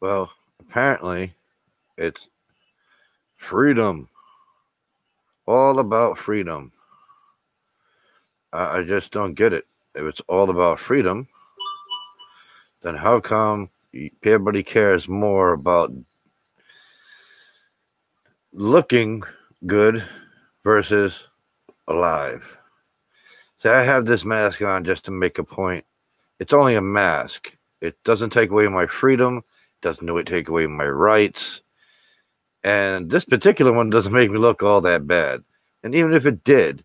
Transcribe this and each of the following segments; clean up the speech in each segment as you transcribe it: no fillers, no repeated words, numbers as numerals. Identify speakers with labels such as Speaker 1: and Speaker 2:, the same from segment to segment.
Speaker 1: Well, apparently it's freedom. All about freedom. I just don't get it. If it's all about freedom, then how come everybody cares more about looking good versus alive? See, I have this mask on just to make a point. It's only a mask. It doesn't take away my freedom, doesn't take away my rights. And this particular one doesn't make me look all that bad. And even if it did,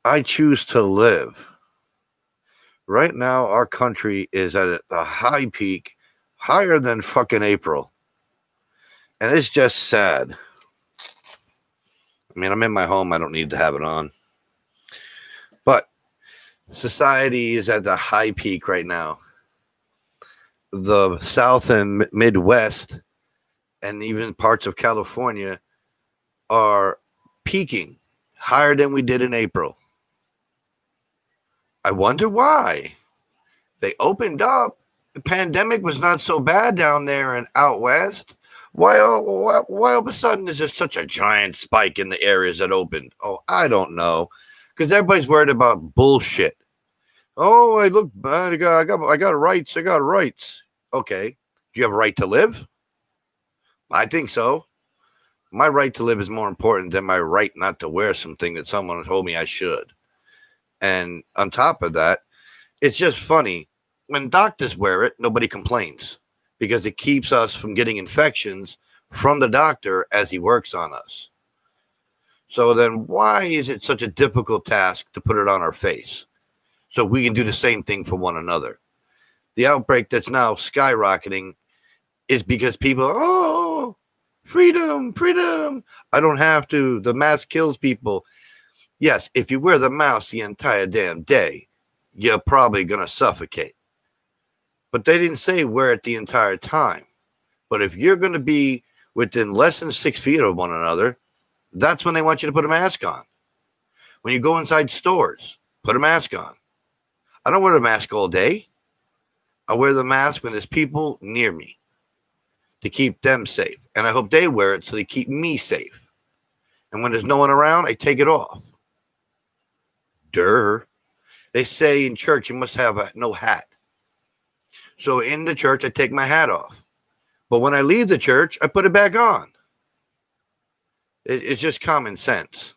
Speaker 1: I choose to live. Right now, our country is at a high peak, higher than fucking April. And it's just sad. I mean, I'm in my home, I don't need to have it on. But society is at the high peak right now. The South and Midwest, and even parts of California, are peaking higher than we did in April. I wonder why. They opened up. The pandemic was not so bad down there and out west. Why all of a sudden is there such a giant spike in the areas that opened? Oh, I don't know. Because everybody's worried about bullshit. Oh, I look bad. I got rights. I got rights. Okay. Do you have a right to live? I think so. My right to live is more important than my right not to wear something that someone told me I should. And on top of that, it's just funny. When doctors wear it, nobody complains because it keeps us from getting infections from the doctor as he works on us. So then why is it such a difficult task to put it on our face? So we can do the same thing for one another. The outbreak that's now skyrocketing is because people, oh, freedom, freedom. I don't have to. The mask kills people. Yes, if you wear the mask the entire damn day, you're probably going to suffocate. But they didn't say wear it the entire time. But if you're going to be within less than 6 feet of one another, that's when they want you to put a mask on. When you go inside stores, put a mask on. I don't wear a mask all day. I wear the mask when there's people near me to keep them safe. And I hope they wear it so they keep me safe. And when there's no one around, I take it off. Durr. They say in church you must have no hat. So in the church, I take my hat off. But when I leave the church, I put it back on. It's just common sense.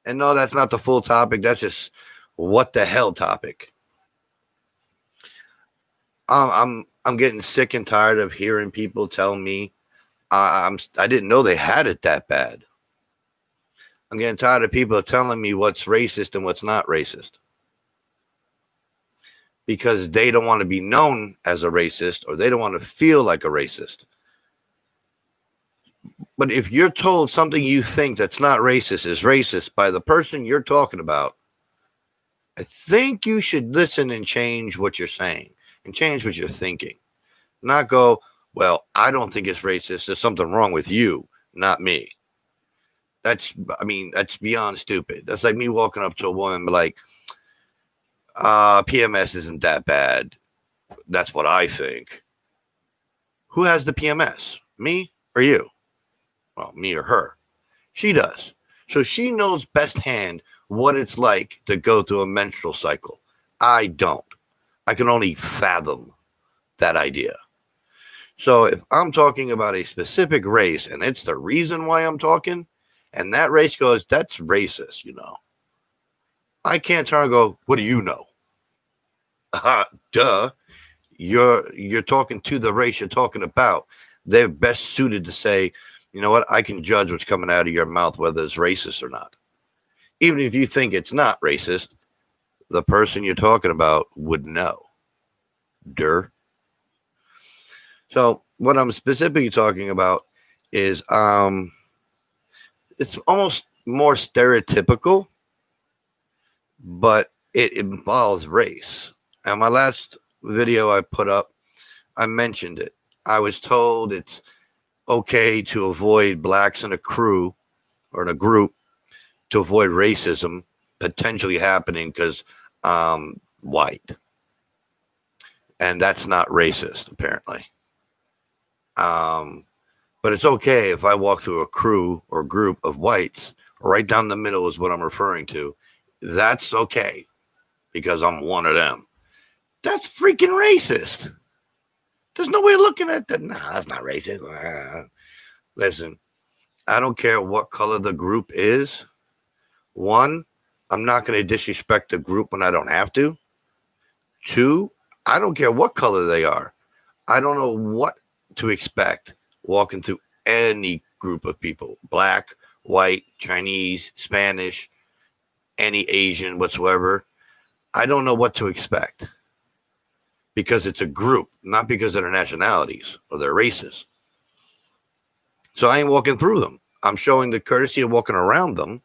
Speaker 1: And no, that's not the full topic. That's just what the hell topic. I'm getting sick and tired of hearing people tell me I didn't know they had it that bad. I'm getting tired of people telling me what's racist and what's not racist. Because they don't want to be known as a racist or they don't want to feel like a racist. But if you're told something you think that's not racist is racist by the person you're talking about, I think you should listen and change what you're saying and change what you're thinking. Not go, well, I don't think it's racist. There's something wrong with you, not me. That's beyond stupid. That's like me walking up to a woman and be like, PMS isn't that bad. That's what I think. Who has the PMS? Me or you? Well, me or her. She does. So she knows best hand what it's like to go through a menstrual cycle. I don't. I can only fathom that idea. So if I'm talking about a specific race and it's the reason why I'm talking, and that race goes, that's racist, I can't turn and go, what do you know? Duh. You're talking to the race you're talking about. They're best suited to say, you know what, I can judge what's coming out of your mouth, whether it's racist or not. Even if you think it's not racist, the person you're talking about would know. Durr. So what I'm specifically talking about is it's almost more stereotypical, but it involves race. And my last video I put up, I mentioned it. I was told it's okay to avoid blacks in a crew or in a group to avoid racism potentially happening because white. And that's not racist, apparently. But it's okay if I walk through a crew or group of whites, right down the middle is what I'm referring to. That's okay because I'm one of them. That's freaking racist. There's no way of looking at that. Nah, that's not racist. Listen, I don't care what color the group is. One, I'm not going to disrespect the group when I don't have to. Two, I don't care what color they are. I don't know what to expect walking through any group of people, black, white, Chinese, Spanish, any Asian whatsoever. I don't know what to expect because it's a group, not because of their nationalities or their races. So I ain't walking through them. I'm showing the courtesy of walking around them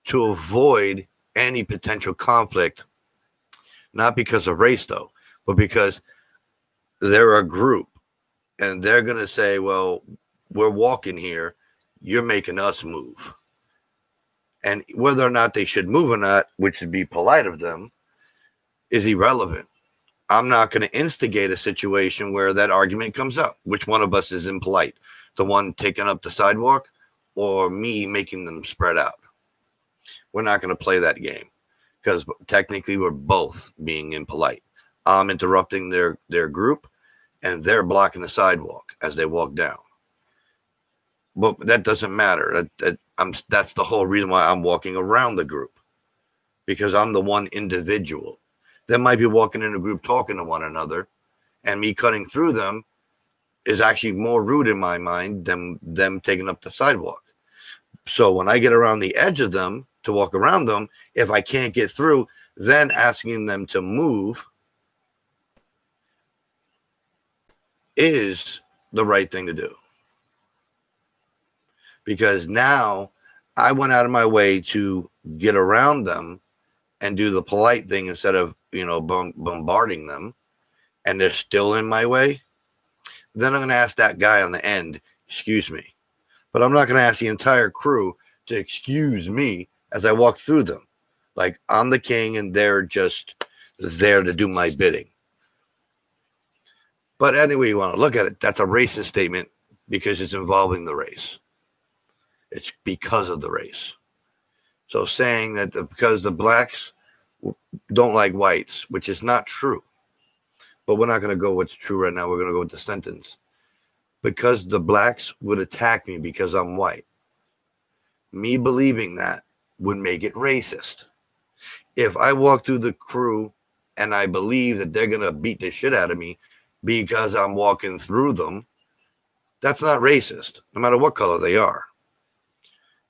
Speaker 1: to avoid any potential conflict, not because of race, though, but because they're a group and they're going to say, well, we're walking here. You're making us move. And whether or not they should move or not, which would be polite of them, is irrelevant. I'm not going to instigate a situation where that argument comes up. Which one of us is impolite? The one taking up the sidewalk or me making them spread out? We're not going to play that game because technically we're both being impolite. I'm interrupting their group and they're blocking the sidewalk as they walk down. But that doesn't matter. That's the whole reason why I'm walking around the group, because I'm the one individual. They might be walking in a group talking to one another, and me cutting through them is actually more rude in my mind than them taking up the sidewalk. So when I get around the edge of them to walk around them, if I can't get through, then asking them to move is the right thing to do. Because now I went out of my way to get around them and do the polite thing instead of, bombarding them, and they're still in my way. Then I'm going to ask that guy on the end, excuse me. But I'm not going to ask the entire crew to excuse me as I walk through them. Like I'm the king and they're just there to do my bidding. But anyway, you want to look at it, that's a racist statement because it's involving the race. It's because of the race. So saying that because the blacks don't like whites, which is not true. But we're not going to go what's true right now. We're going to go with the sentence. Because the blacks would attack me because I'm white. Me believing that would make it racist. If I walk through the crew and I believe that they're going to beat the shit out of me because I'm walking through them, that's not racist, no matter what color they are.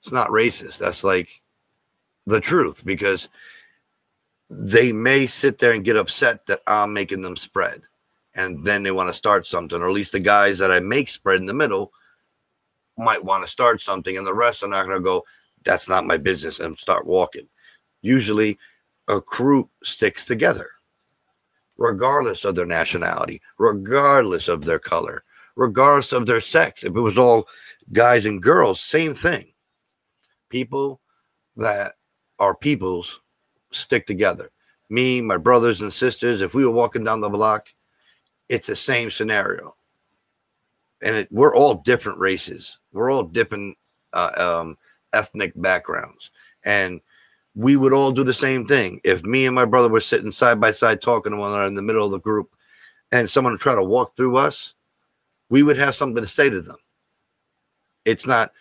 Speaker 1: It's not racist. That's like the truth, because they may sit there and get upset that I'm making them spread. And then they want to start something, or at least the guys that I make spread in the middle might want to start something, and the rest are not going to go, that's not my business, and start walking. Usually a crew sticks together, regardless of their nationality, regardless of their color, regardless of their sex. If it was all guys and girls, same thing. People that are peoples stick together. Me, my brothers and sisters, if we were walking down the block, it's the same scenario. And we're all different races. We're all different ethnic backgrounds. And we would all do the same thing. If me and my brother were sitting side by side talking to one another in the middle of the group and someone would try to walk through us, we would have something to say to them. It's not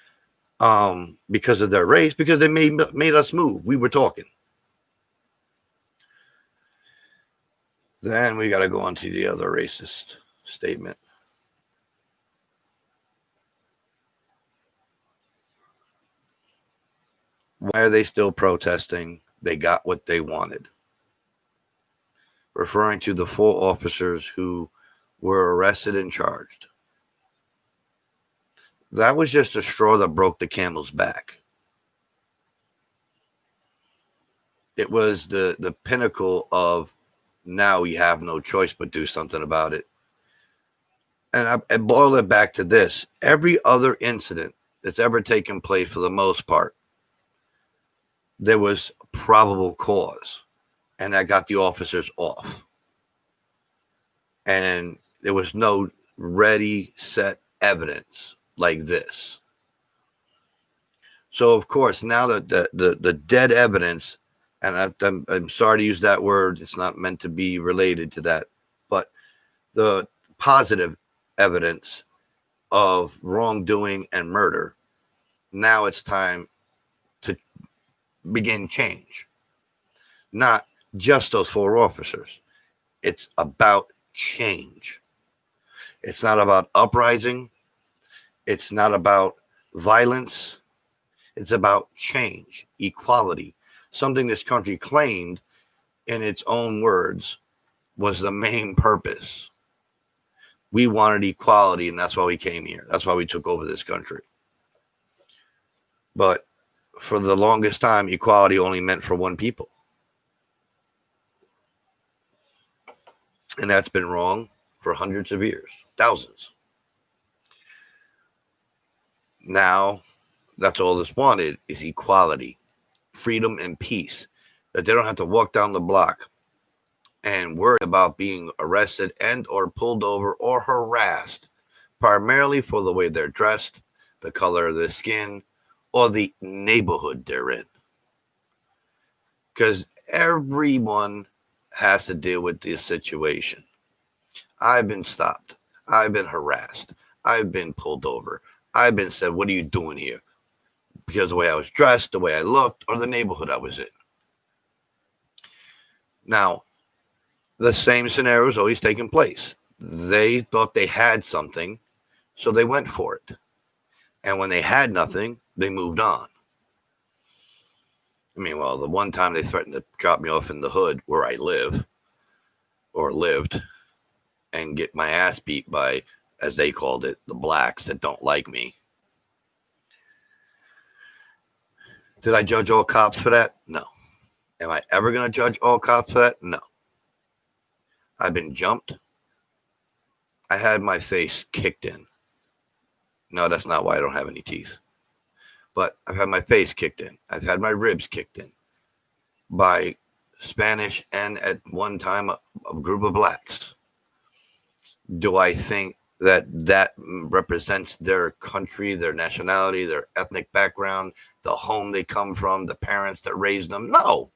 Speaker 1: because of their race, because they made us move. We were talking. Then we got to go on to the other racist statement. Why are they still protesting? They got what they wanted. Referring to the 4 officers who were arrested and charged. That was just a straw that broke the camel's back. It was the pinnacle of, now we have no choice but do something about it. And I boil it back to this. Every other incident that's ever taken place, for the most part, there was probable cause, and that got the officers off. And there was no ready, set evidence like this. So, of course, now that the dead evidence, and I'm sorry to use that word, it's not meant to be related to that, but the positive evidence of wrongdoing and murder, now it's time to begin change. Not just those 4 officers. It's about change. It's not about uprising. It's not about violence. It's about change, equality, something this country claimed in its own words was the main purpose. We wanted equality, and that's why we came here. That's why we took over this country. But for the longest time, equality only meant for one people. And that's been wrong for hundreds of years, thousands. Now, that's all that's wanted is equality, freedom, and peace. That they don't have to walk down the block and worry about being arrested and or pulled over or harassed, primarily for the way they're dressed, the color of their skin, or the neighborhood they're in. Because everyone has to deal with this situation. I've been stopped. I've been harassed. I've been pulled over. I've been said, what are you doing here? Because of the way I was dressed, the way I looked, or the neighborhood I was in. Now, the same scenario is always taking place. They thought they had something, so they went for it. And when they had nothing, they moved on. I mean, well, the one time they threatened to drop me off in the hood where I live, or lived, and get my ass beat by, as they called it, the blacks that don't like me. Did I judge all cops for that? No. Am I ever going to judge all cops for that? No. I've been jumped. I had my face kicked in. No, that's not why I don't have any teeth. But I've had my face kicked in. I've had my ribs kicked in by Spanish and at one time a group of blacks. Do I think that represents their country, their nationality, their ethnic background, the home they come from, the parents that raised them? No.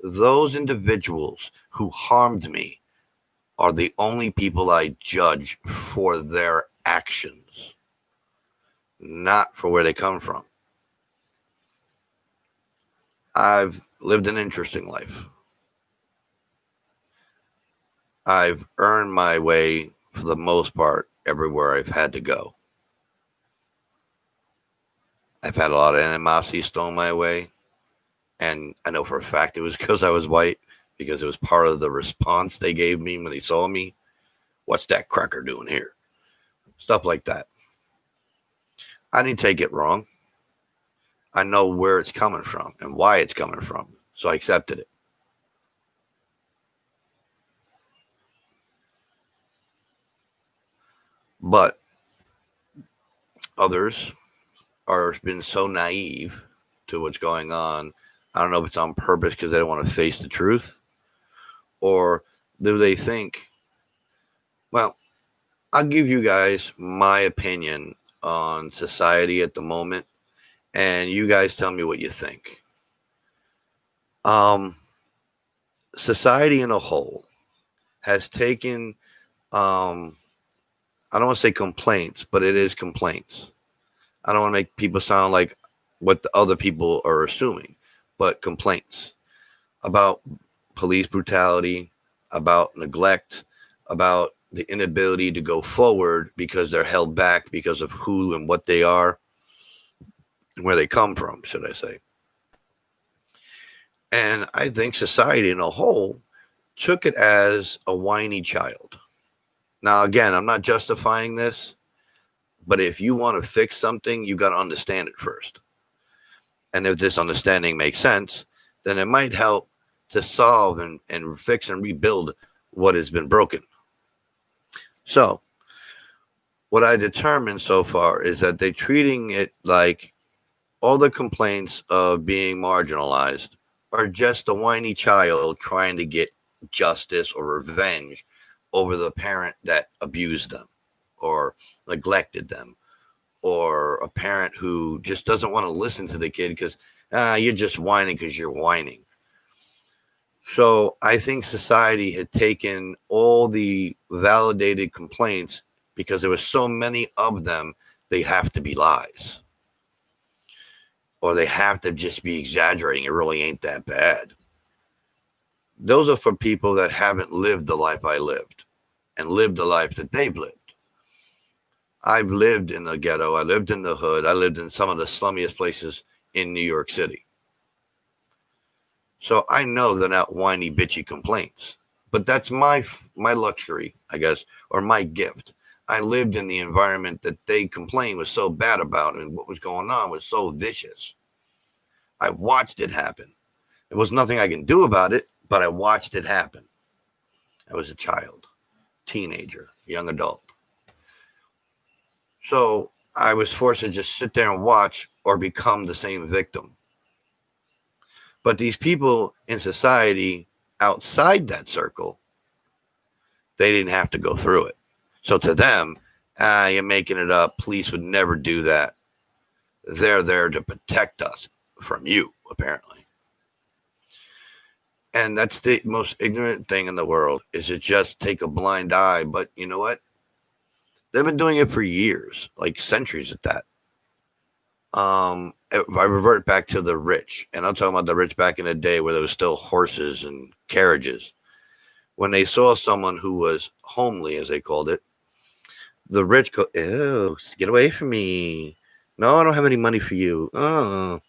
Speaker 1: Those individuals who harmed me are the only people I judge for their actions, not for where they come from. I've lived an interesting life. I've earned my way, for the most part, everywhere I've had to go. I've had a lot of animosity thrown my way, and I know for a fact it was because I was white, because it was part of the response they gave me when they saw me. What's that cracker doing here? Stuff like that. I didn't take it wrong. I know where it's coming from and why it's coming from, so I accepted it. But others are been so naive to what's going on. I don't know if it's on purpose because they don't want to face the truth, or do they think, well, I'll give you guys my opinion on society at the moment, and you guys tell me what you think. Society in a whole has taken, I don't want to say complaints, but it is complaints. I don't want to make people sound like what the other people are assuming, but complaints about police brutality, about neglect, about the inability to go forward because they're held back because of who and what they are and where they come from, should I say. And I think society in a whole took it as a whiny child. Now, again, I'm not justifying this, but if you want to fix something, you got to understand it first. And if this understanding makes sense, then it might help to solve and fix and rebuild what has been broken. So, what I determined so far is that they're treating it like all the complaints of being marginalized are just a whiny child trying to get justice or revenge over the parent that abused them. or neglected them, or a parent who just doesn't want to listen to the kid because you're just whining because you're whining. So I think society had taken all the validated complaints because there were so many of them, they have to be lies. Or they have to just be exaggerating. It really ain't that bad. Those are for people that haven't lived the life I lived and lived the life that they've lived. I've lived in the ghetto. I lived in the hood. I lived in some of the slummiest places in New York City. So I know they're not whiny, bitchy complaints. But that's my luxury, I guess, or my gift. I lived in the environment that they complained was so bad about, and what was going on was so vicious. I watched it happen. There was nothing I can do about it, but I watched it happen. I was a child, teenager, young adult. So I was forced to just sit there and watch or become the same victim. But these people in society outside that circle, they didn't have to go through it. So to them, you're making it up. Police would never do that. They're there to protect us from you, apparently. And that's the most ignorant thing in the world, is to just take a blind eye. But you know what? They've been doing it for years, like centuries at that. If I revert back to the rich, and I'm talking about the rich back in the day where there was still horses and carriages. When they saw someone who was homely, as they called it, the rich go, "Ew, get away from me. No, I don't have any money for you." Oh.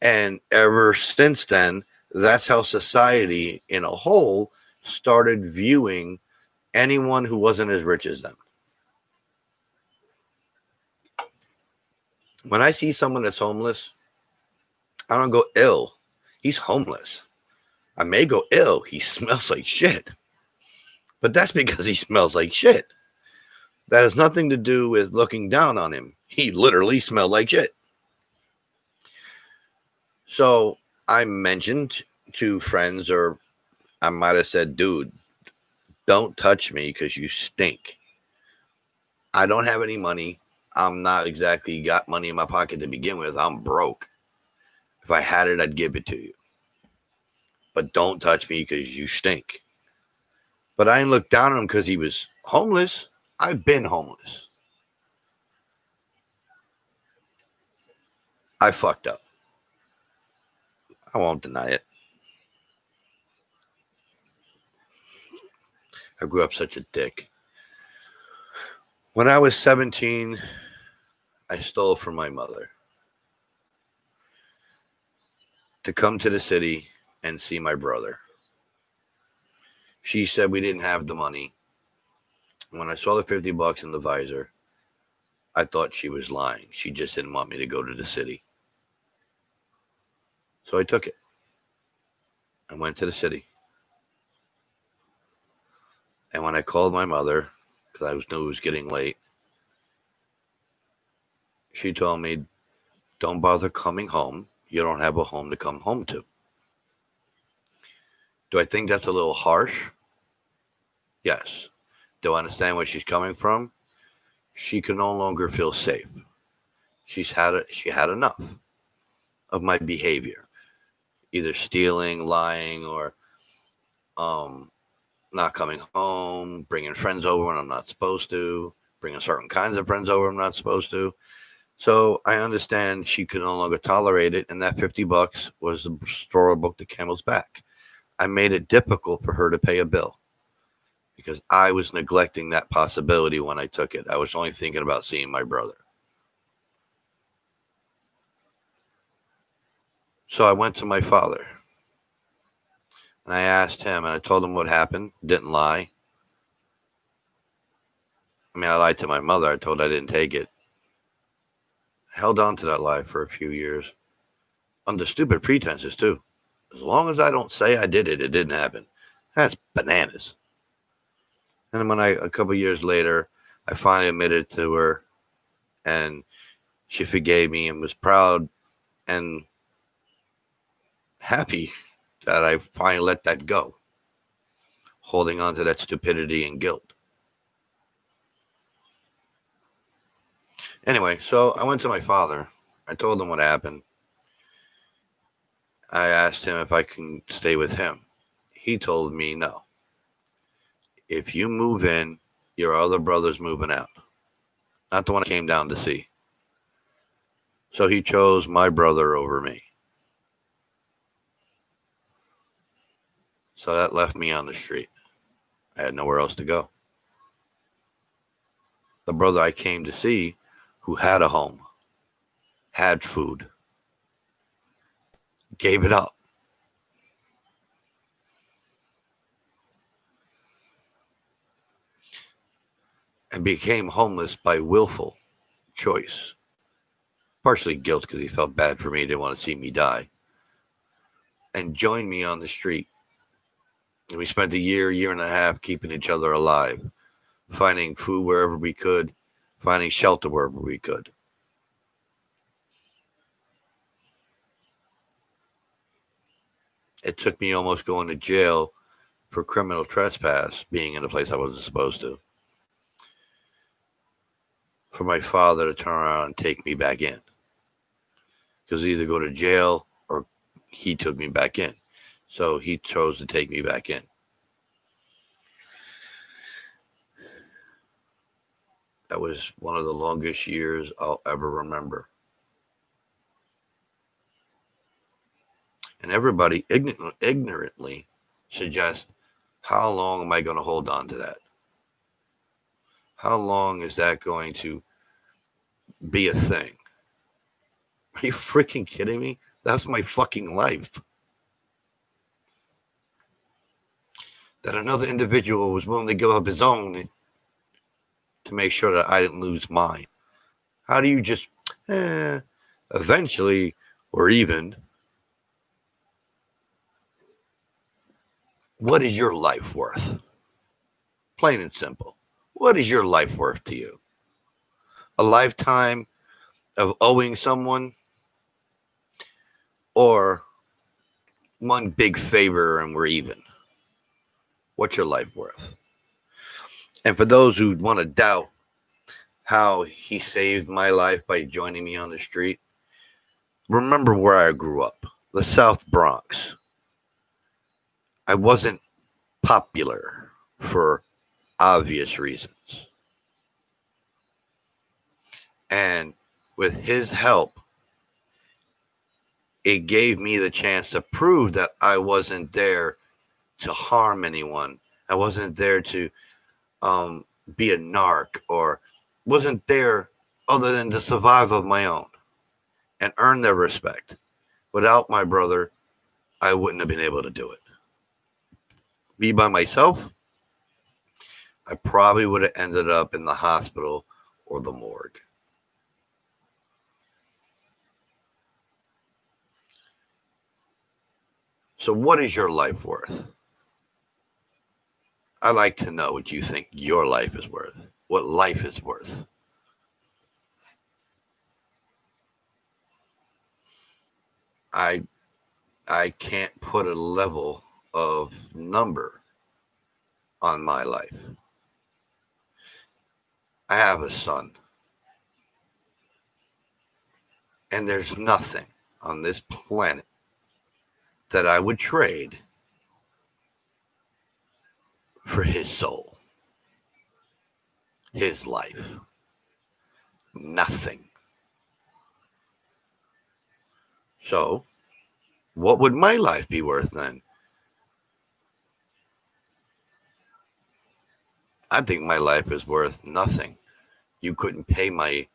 Speaker 1: And ever since then, that's how society in a whole started viewing anyone who wasn't as rich as them. When I see someone that's homeless, I don't go, "Ill. He's homeless." I may go, "Ill. He smells like shit." But that's because he smells like shit. That has nothing to do with looking down on him. He literally smelled like shit. So I mentioned to friends, or I might have said, "Dude, don't touch me because you stink. I don't have any money. I'm not exactly got money in my pocket to begin with. I'm broke. If I had it, I'd give it to you. But don't touch me because you stink." But I didn't look down on him because he was homeless. I've been homeless. I fucked up. I won't deny it. I grew up such a dick. When I was 17, I stole from my mother to come to the city and see my brother. She said we didn't have the money. When I saw the $50 in the visor, I thought she was lying. She just didn't want me to go to the city. So I took it. I went to the city. And when I called my mother, because I knew it was getting late, she told me, "Don't bother coming home. You don't have a home to come home to." Do I think that's a little harsh? Yes. Do I understand where she's coming from? She can no longer feel safe. She had enough of my behavior, either stealing, lying, or um, not coming home, bringing friends over when I'm not supposed to, bringing certain kinds of friends over I'm not supposed to. So I understand she could no longer tolerate it, and that $50 was the straw that broke the camel's back. I made it difficult for her to pay a bill because I was neglecting that possibility when I took it. I was only thinking about seeing my brother. So I went to my father and I asked him, and I told him what happened. Didn't lie. I mean, I lied to my mother. I told her I didn't take it. Held on to that lie for a few years under stupid pretenses, too. As long as I don't say I did it, it didn't happen. That's bananas. And then when a couple years later, I finally admitted to her, and she forgave me and was proud and happy that I finally let that go, holding on to that stupidity and guilt. Anyway, so I went to my father. I told him what happened. I asked him if I can stay with him. He told me no. If you move in, your other brother's moving out. Not the one I came down to see. So he chose my brother over me. So that left me on the street. I had nowhere else to go. The brother I came to see, who had a home, had food, gave it up. And became homeless by willful choice. Partially guilt because he felt bad for me, didn't want to see me die. And joined me on the street. And we spent a year and a half keeping each other alive, finding food wherever we could, finding shelter wherever we could. It took me almost going to jail for criminal trespass, being in a place I wasn't supposed to, for my father to turn around and take me back in. Because either go to jail or he took me back in. So he chose to take me back in. That was one of the longest years I'll ever remember. And everybody ignorantly suggests, how long am I going to hold on to that? How long is that going to be a thing? Are you freaking kidding me? That's my fucking life. That another individual was willing to give up his own to make sure that I didn't lose mine. How do you just, eventually, or even, what is your life worth? Plain and simple. What is your life worth to you? A lifetime of owing someone, or one big favor and we're even? What's your life worth? And for those who want to doubt how he saved my life by joining me on the street, remember where I grew up, the South Bronx. I wasn't popular for obvious reasons. And with his help, it gave me the chance to prove that I wasn't there to harm anyone. I wasn't there to be a narc, or wasn't there other than to survive of my own and earn their respect. Without my brother, I wouldn't have been able to do it. Me by myself, I probably would have ended up in the hospital or the morgue. So what is your life worth? I'd like to know what you think your life is worth. What life is worth. I can't put a level of number on my life. I have a son. And there's nothing on this planet that I would trade for his soul, his life. Nothing. So, what would my life be worth then? I think my life is worth nothing. You couldn't pay me,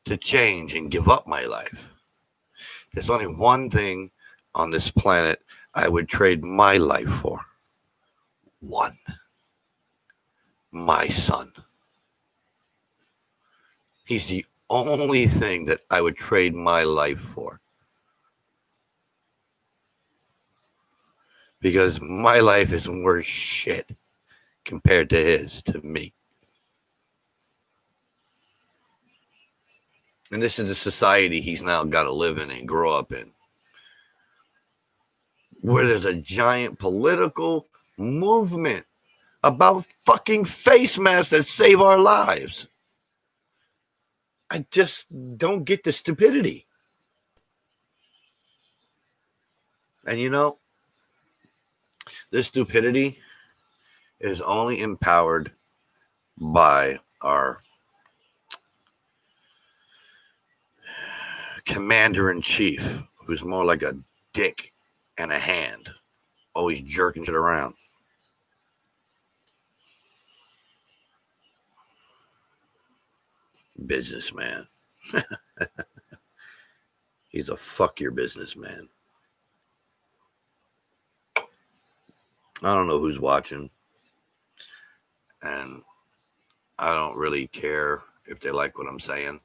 Speaker 1: to change and give up my life. There's only one thing on this planet I would trade my life for. One. My son. He's the only thing that I would trade my life for. Because my life isn't worth shit compared to his, to me. And this is the society he's now got to live in and grow up in, where there's a giant political movement about fucking face masks that save our lives. I just don't get the stupidity. And you know, this stupidity is only empowered by our commander in chief, who's more like a dick and a hand, always jerking shit around. Businessman. He's a fuck your businessman. I don't know who's watching, and I don't really care if they like what I'm saying.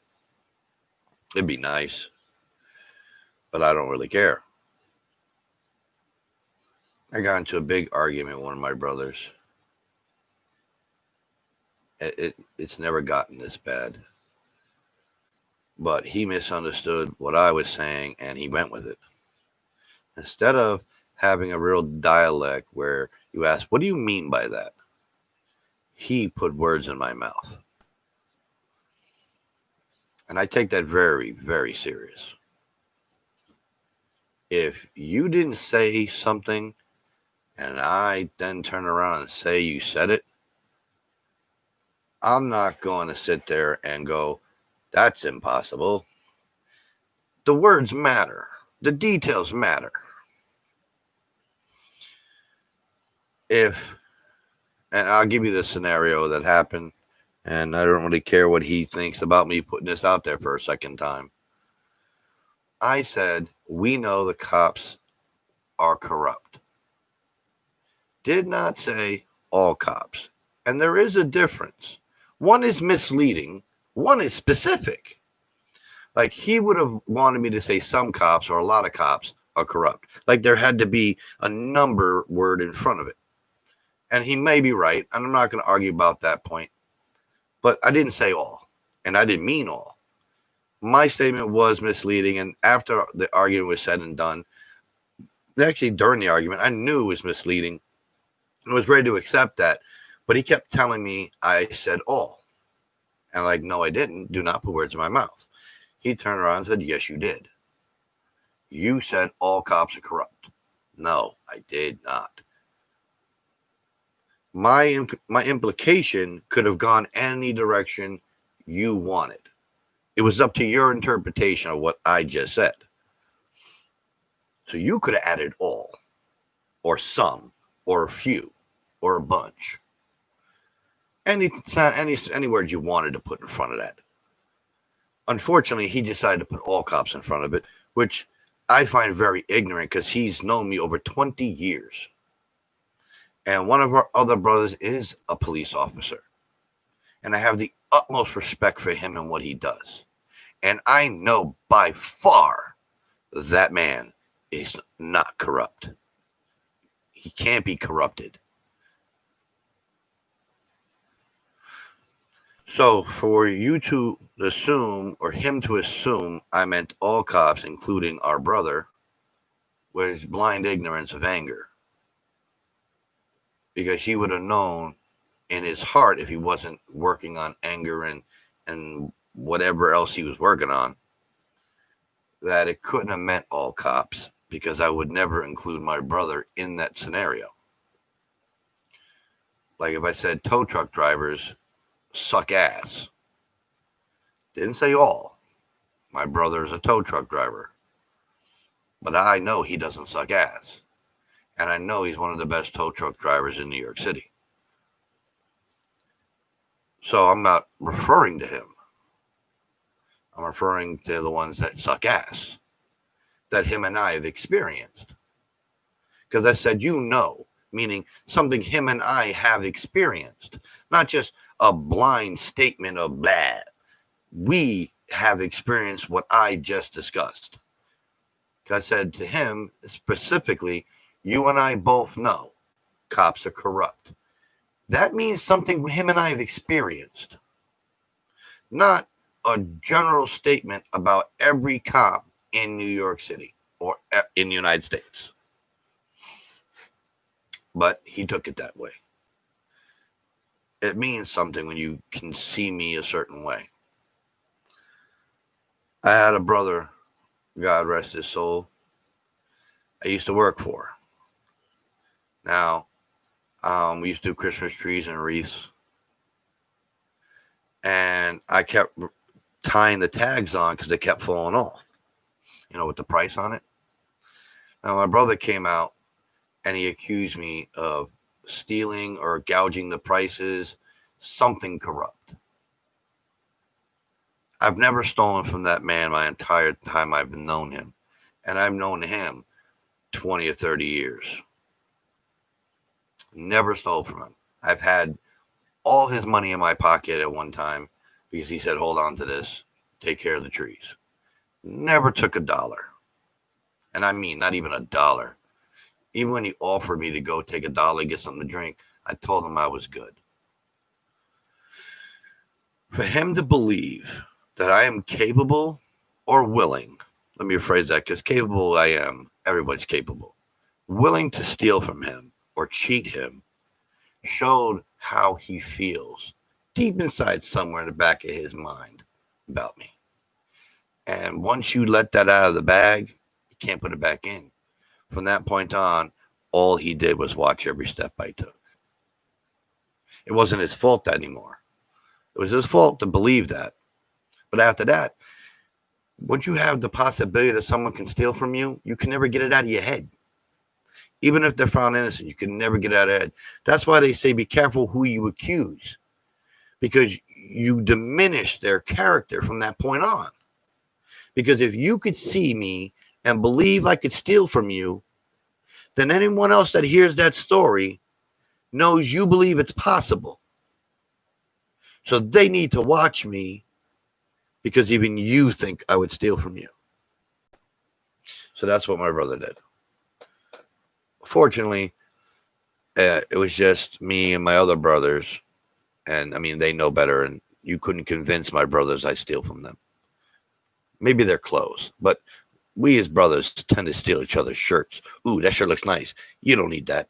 Speaker 1: It'd be nice, but I don't really care. I got into a big argument with one of my brothers. It's never gotten this bad. But he misunderstood what I was saying and he went with it. Instead of having a real dialect where you ask, what do you mean by that? He put words in my mouth. And I take that very, very serious. If you didn't say something and I then turn around and say you said it, I'm not going to sit there and go, that's impossible. The words matter. The details matter. And I'll give you the scenario that happened, and I don't really care what he thinks about me putting this out there for a second time. I said, we know the cops are corrupt. Did not say all cops. And there is a difference. One is misleading. One is specific. Like he would have wanted me to say some cops or a lot of cops are corrupt. Like there had to be a number word in front of it. And he may be right. And I'm not going to argue about that point. But I didn't say all. And I didn't mean all. My statement was misleading. And after the argument was said and done, actually during the argument, I knew it was misleading. I was ready to accept that. But he kept telling me I said all. And I'm like, no, I didn't. Do not put words in my mouth. He turned around and said, yes, you did. You said all cops are corrupt. No, I did not. My implication could have gone any direction you wanted. It was up to your interpretation of what I just said. So you could have added all, or some, or a few, or a bunch. Any word you wanted to put in front of that. Unfortunately, he decided to put all cops in front of it, which I find very ignorant because he's known me over 20 years. And one of our other brothers is a police officer. And I have the utmost respect for him and what he does. And I know by far that man is not corrupt. He can't be corrupted. So for you to assume, or him to assume, I meant all cops, including our brother, was blind ignorance of anger. Because he would have known in his heart, if he wasn't working on anger and whatever else he was working on, that it couldn't have meant all cops, because I would never include my brother in that scenario. Like if I said tow truck drivers suck ass, didn't say all. My brother is a tow truck driver, but I know he doesn't suck ass. And I know he's one of the best tow truck drivers in New York City. So I'm not referring to him. I'm referring to the ones that suck ass, that him and I have experienced. Because I said, you know, meaning something him and I have experienced, not just a blind statement of blah. We have experienced what I just discussed. Because I said to him specifically, you and I both know cops are corrupt. That means something him and I have experienced. Not a general statement about every cop in New York City or in the United States. But he took it that way. It means something when you can see me a certain way. I had a brother, God rest his soul, I used to work for. Now, we used to do Christmas trees and wreaths, and I kept tying the tags on because they kept falling off, with the price on it. Now, my brother came out and he accused me of stealing or gouging the prices, something corrupt. I've never stolen from that man my entire time I've known him, and I've known him 20 or 30 years. Never stole from him. I've had all his money in my pocket at one time because he said, hold on to this, take care of the trees. Never took $1. And I mean, not even $1. Even when he offered me to go take $1 and get something to drink, I told him I was good. For him to believe that I am capable or willing, let me rephrase that, because capable I am, everybody's capable, willing to steal from him or cheat him, showed how he feels deep inside somewhere in the back of his mind about me. And once you let that out of the bag, you can't put it back in. From that point on, all he did was watch every step I took. It wasn't his fault anymore. It was his fault to believe that. But after that, once you have the possibility that someone can steal from you, you can never get it out of your head. Even if they're found innocent, you can never get it out of your head. That's why they say be careful who you accuse, because you diminish their character from that point on. Because if you could see me and believe I could steal from you, then anyone else that hears that story knows you believe it's possible. So they need to watch me because even you think I would steal from you. So that's what my brother did. Fortunately, it was just me and my other brothers. And I mean, they know better. And you couldn't convince my brothers I steal from them. Maybe their clothes, but we as brothers tend to steal each other's shirts. Ooh, that shirt looks nice. You don't need that.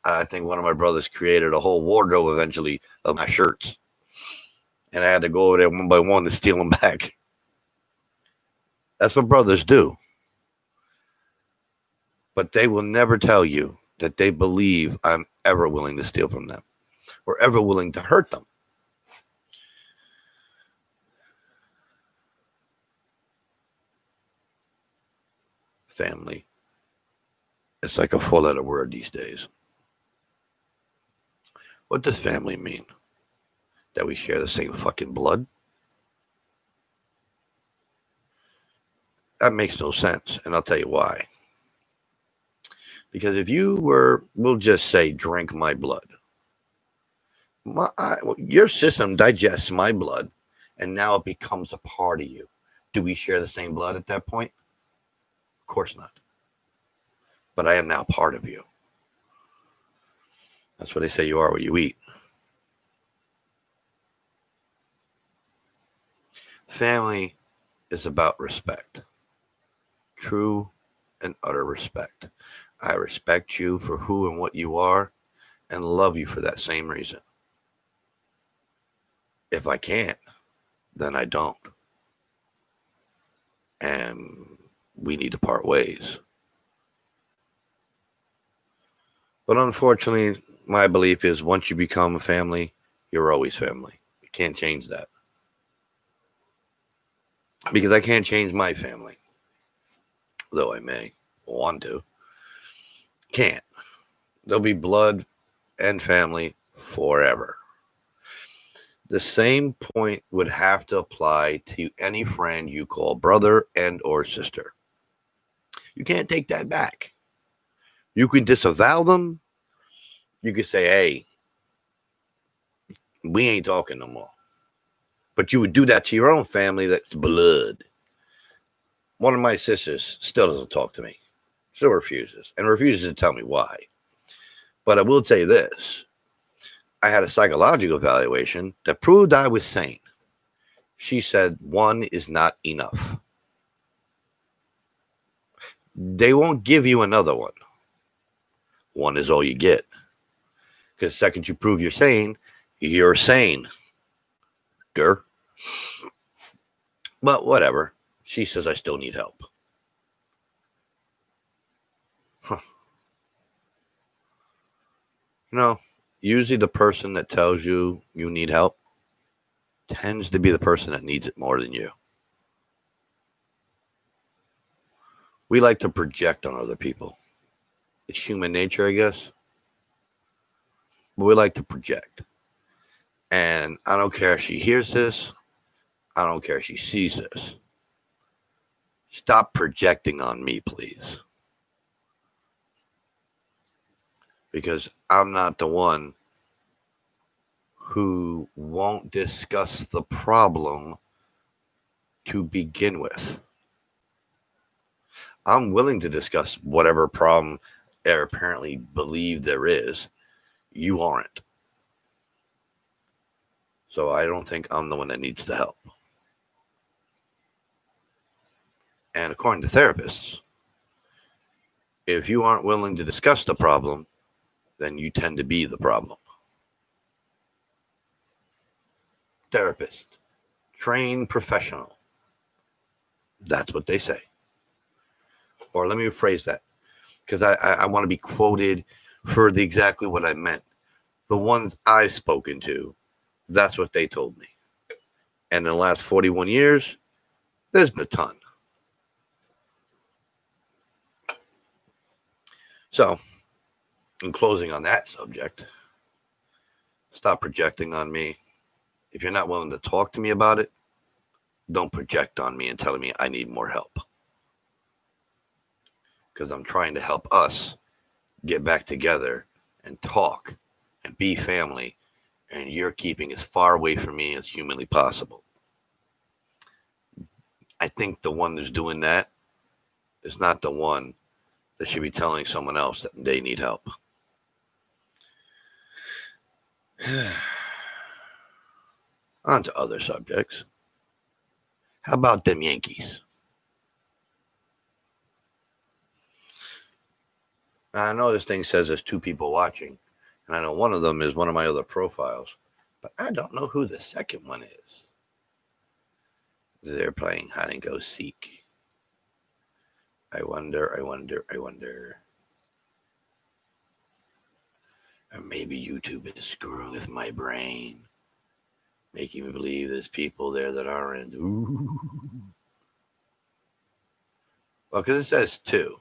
Speaker 1: I think one of my brothers created a whole wardrobe eventually of my shirts. And I had to go over there one by one to steal them back. That's what brothers do. But they will never tell you that they believe I'm ever willing to steal from them or ever willing to hurt them. Family. It's like a four-letter word these days. What does family mean? That we share the same fucking blood? That makes no sense, and I'll tell you why. Because if you we'll just say, drink my blood, your system digests my blood, and now it becomes a part of you. Do we share the same blood at that point? Of course not. But I am now part of you. That's what they say you are what you eat. Family is about respect. True and utter respect. I respect you for who and what you are and love you for that same reason. If I can't, then I don't. And we need to part ways. But unfortunately, my belief is once you become a family, you're always family. You can't change that. Because I can't change my family. Though I may want to. Can't. There'll be blood and family forever. The same point would have to apply to any friend you call brother and or sister. You can't take that back. You can disavow them. You could say, hey, we ain't talking no more. But you would do that to your own family that's blood. One of my sisters still doesn't talk to me. Still refuses. And refuses to tell me why. But I will tell you this. I had a psychological evaluation that proved I was sane. She said, one is not enough. They won't give you another one. One is all you get. Because the second you prove you're sane, you're sane. Grr. But whatever. She says I still need help. Huh. Usually the person that tells you need help tends to be the person that needs it more than you. We like to project on other people. It's human nature, I guess. But we like to project. And I don't care if she hears this. I don't care if she sees this. Stop projecting on me, please. Because I'm not the one who won't discuss the problem to begin with. I'm willing to discuss whatever problem they apparently believe there is. You aren't. So I don't think I'm the one that needs the help. And according to therapists, if you aren't willing to discuss the problem, then you tend to be the problem. Therapist, trained professional. That's what they say. Or let me rephrase that, because I want to be quoted for exactly what I meant. The ones I've spoken to, that's what they told me. And in the last 41 years, there's been a ton. So, in closing on that subject, stop projecting on me. If you're not willing to talk to me about it, don't project on me and telling me I need more help. Because I'm trying to help us get back together and talk and be family, and you're keeping as far away from me as humanly possible. I think the one that's doing that is not the one that should be telling someone else that they need help. On to other subjects. How about them Yankees? Now, I know this thing says there's 2 people watching, and I know one of them is one of my other profiles, but I don't know who the second one is. They're playing hide and go seek. I wonder. Or maybe YouTube is screwing with my brain, making me believe there's people there that aren't. Ooh. Well, because it says 2.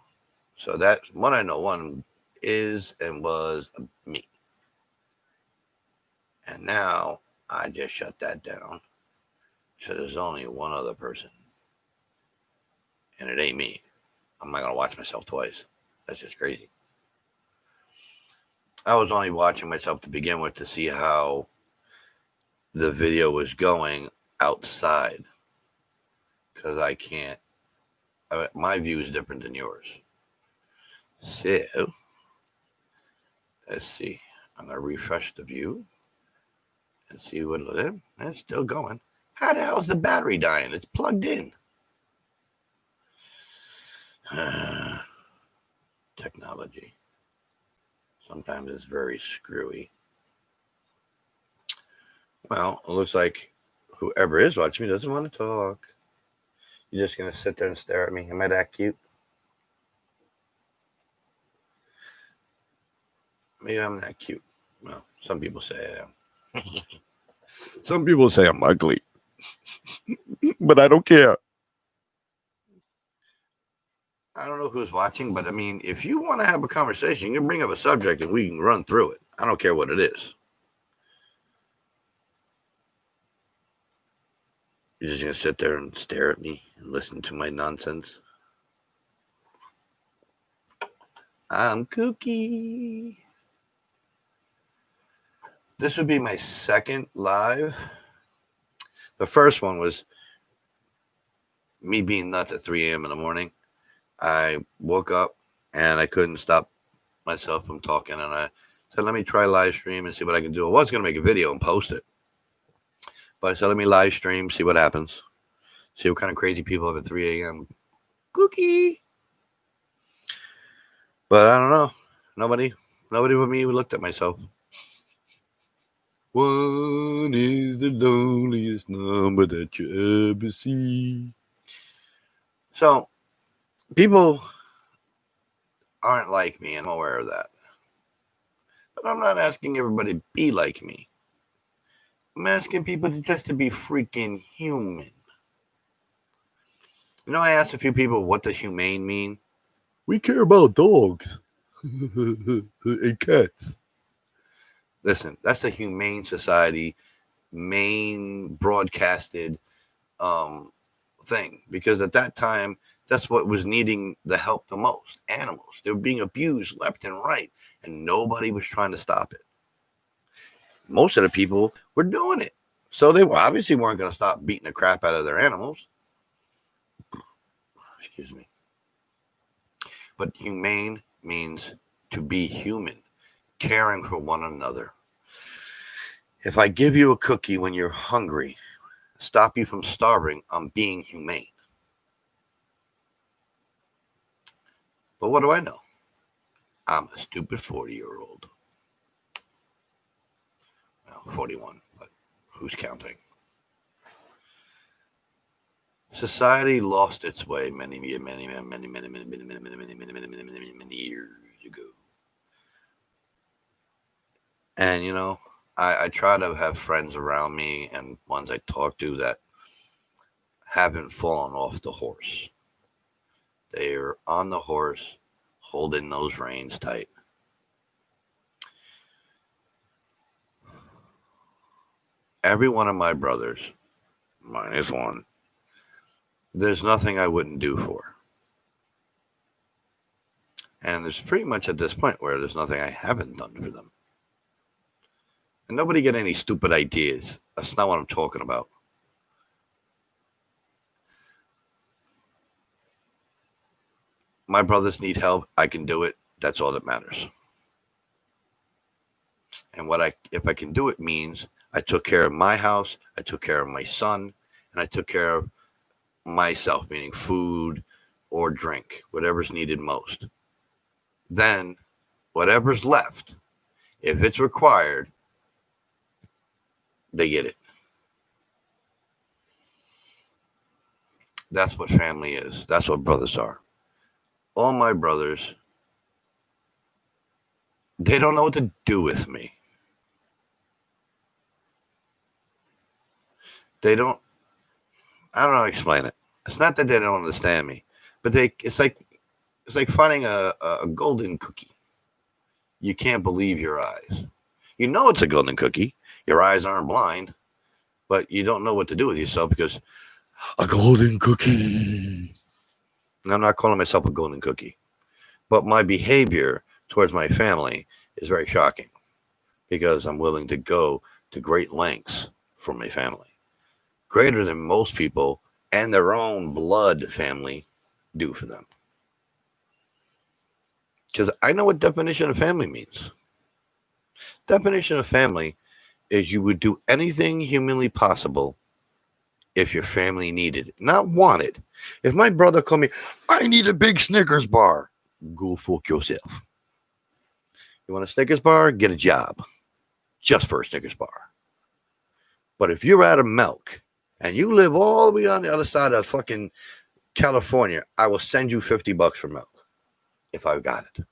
Speaker 1: So that's one I know. One is and was me. And now I just shut that down. So there's only one other person. And it ain't me. I'm not going to watch myself twice. That's just crazy. I was only watching myself to begin with to see how the video was going outside. Because I can't. My view is different than yours. So, let's see. I'm going to refresh the view and see what it is. It's still going. How the hell is the battery dying? It's plugged in. Technology. Sometimes it's very screwy. Well, it looks like whoever is watching me doesn't want to talk. You're just going to sit there and stare at me. Am I that cute? Maybe I'm that cute. Well, some people say I am. Some people say I'm ugly. But I don't care. I don't know who's watching, but I mean, if you want to have a conversation, you can bring up a subject and we can run through it. I don't care what it is. You're just going to sit there and stare at me and listen to my nonsense. I'm kooky. This would be my second live. The first one was me being nuts at 3 a.m. in the morning. I woke up and I couldn't stop myself from talking, and I said, let me try live stream and see what I can do. I was going to make a video and post it, but I said, let me live stream, see what happens, see what kind of crazy people have at 3 a.m. Cookie. But I don't know. Nobody but me looked at myself. One is the loneliest number that you ever see. So, people aren't like me, and I'm aware of that. But I'm not asking everybody to be like me. I'm asking people just to be freaking human. I asked a few people, what does humane mean? We care about dogs and cats. Listen, that's a humane society main broadcasted thing, because at that time that's what was needing the help the most. Animals, they were being abused left and right, and nobody was trying to stop it. Most of the people were doing it, so they obviously weren't going to stop beating the crap out of their animals. Excuse me. But humane means to be human, caring for one another. If I give you a cookie when you're hungry, stop you from starving, I'm being humane. But what do I know? I'm a stupid 40-year-old. Well, 41, but who's counting? Society lost its way many years ago. And I try to have friends around me and ones I talk to that haven't fallen off the horse. They're on the horse, holding those reins tight. Every one of my brothers, minus one, there's nothing I wouldn't do for. And it's pretty much at this point where there's nothing I haven't done for them. And nobody get any stupid ideas. That's not what I'm talking about. My brothers need help. I can do it. That's all that matters. And if I can do it means I took care of my house, I took care of my son, and I took care of myself, meaning food or drink, whatever's needed most. Then whatever's left, if it's required, they get it. That's what family is. That's what brothers are. All my brothers, they don't know what to do with me. I don't know how to explain it. It's not that they don't understand me, but it's like finding a golden cookie. You can't believe your eyes. You know it's a golden cookie. Your eyes aren't blind, but you don't know what to do with yourself because a golden cookie. I'm not calling myself a golden cookie, but my behavior towards my family is very shocking because I'm willing to go to great lengths for my family, greater than most people and their own blood family do for them. Because I know what definition of family means. Definition of family is you would do anything humanly possible if your family needed it, not wanted. If my brother called me, I need a big Snickers bar, go fuck yourself. You want a Snickers bar? Get a job. Just for a Snickers bar. But if you're out of milk and you live all the way on the other side of fucking California, I will send you $50 for milk if I've got it.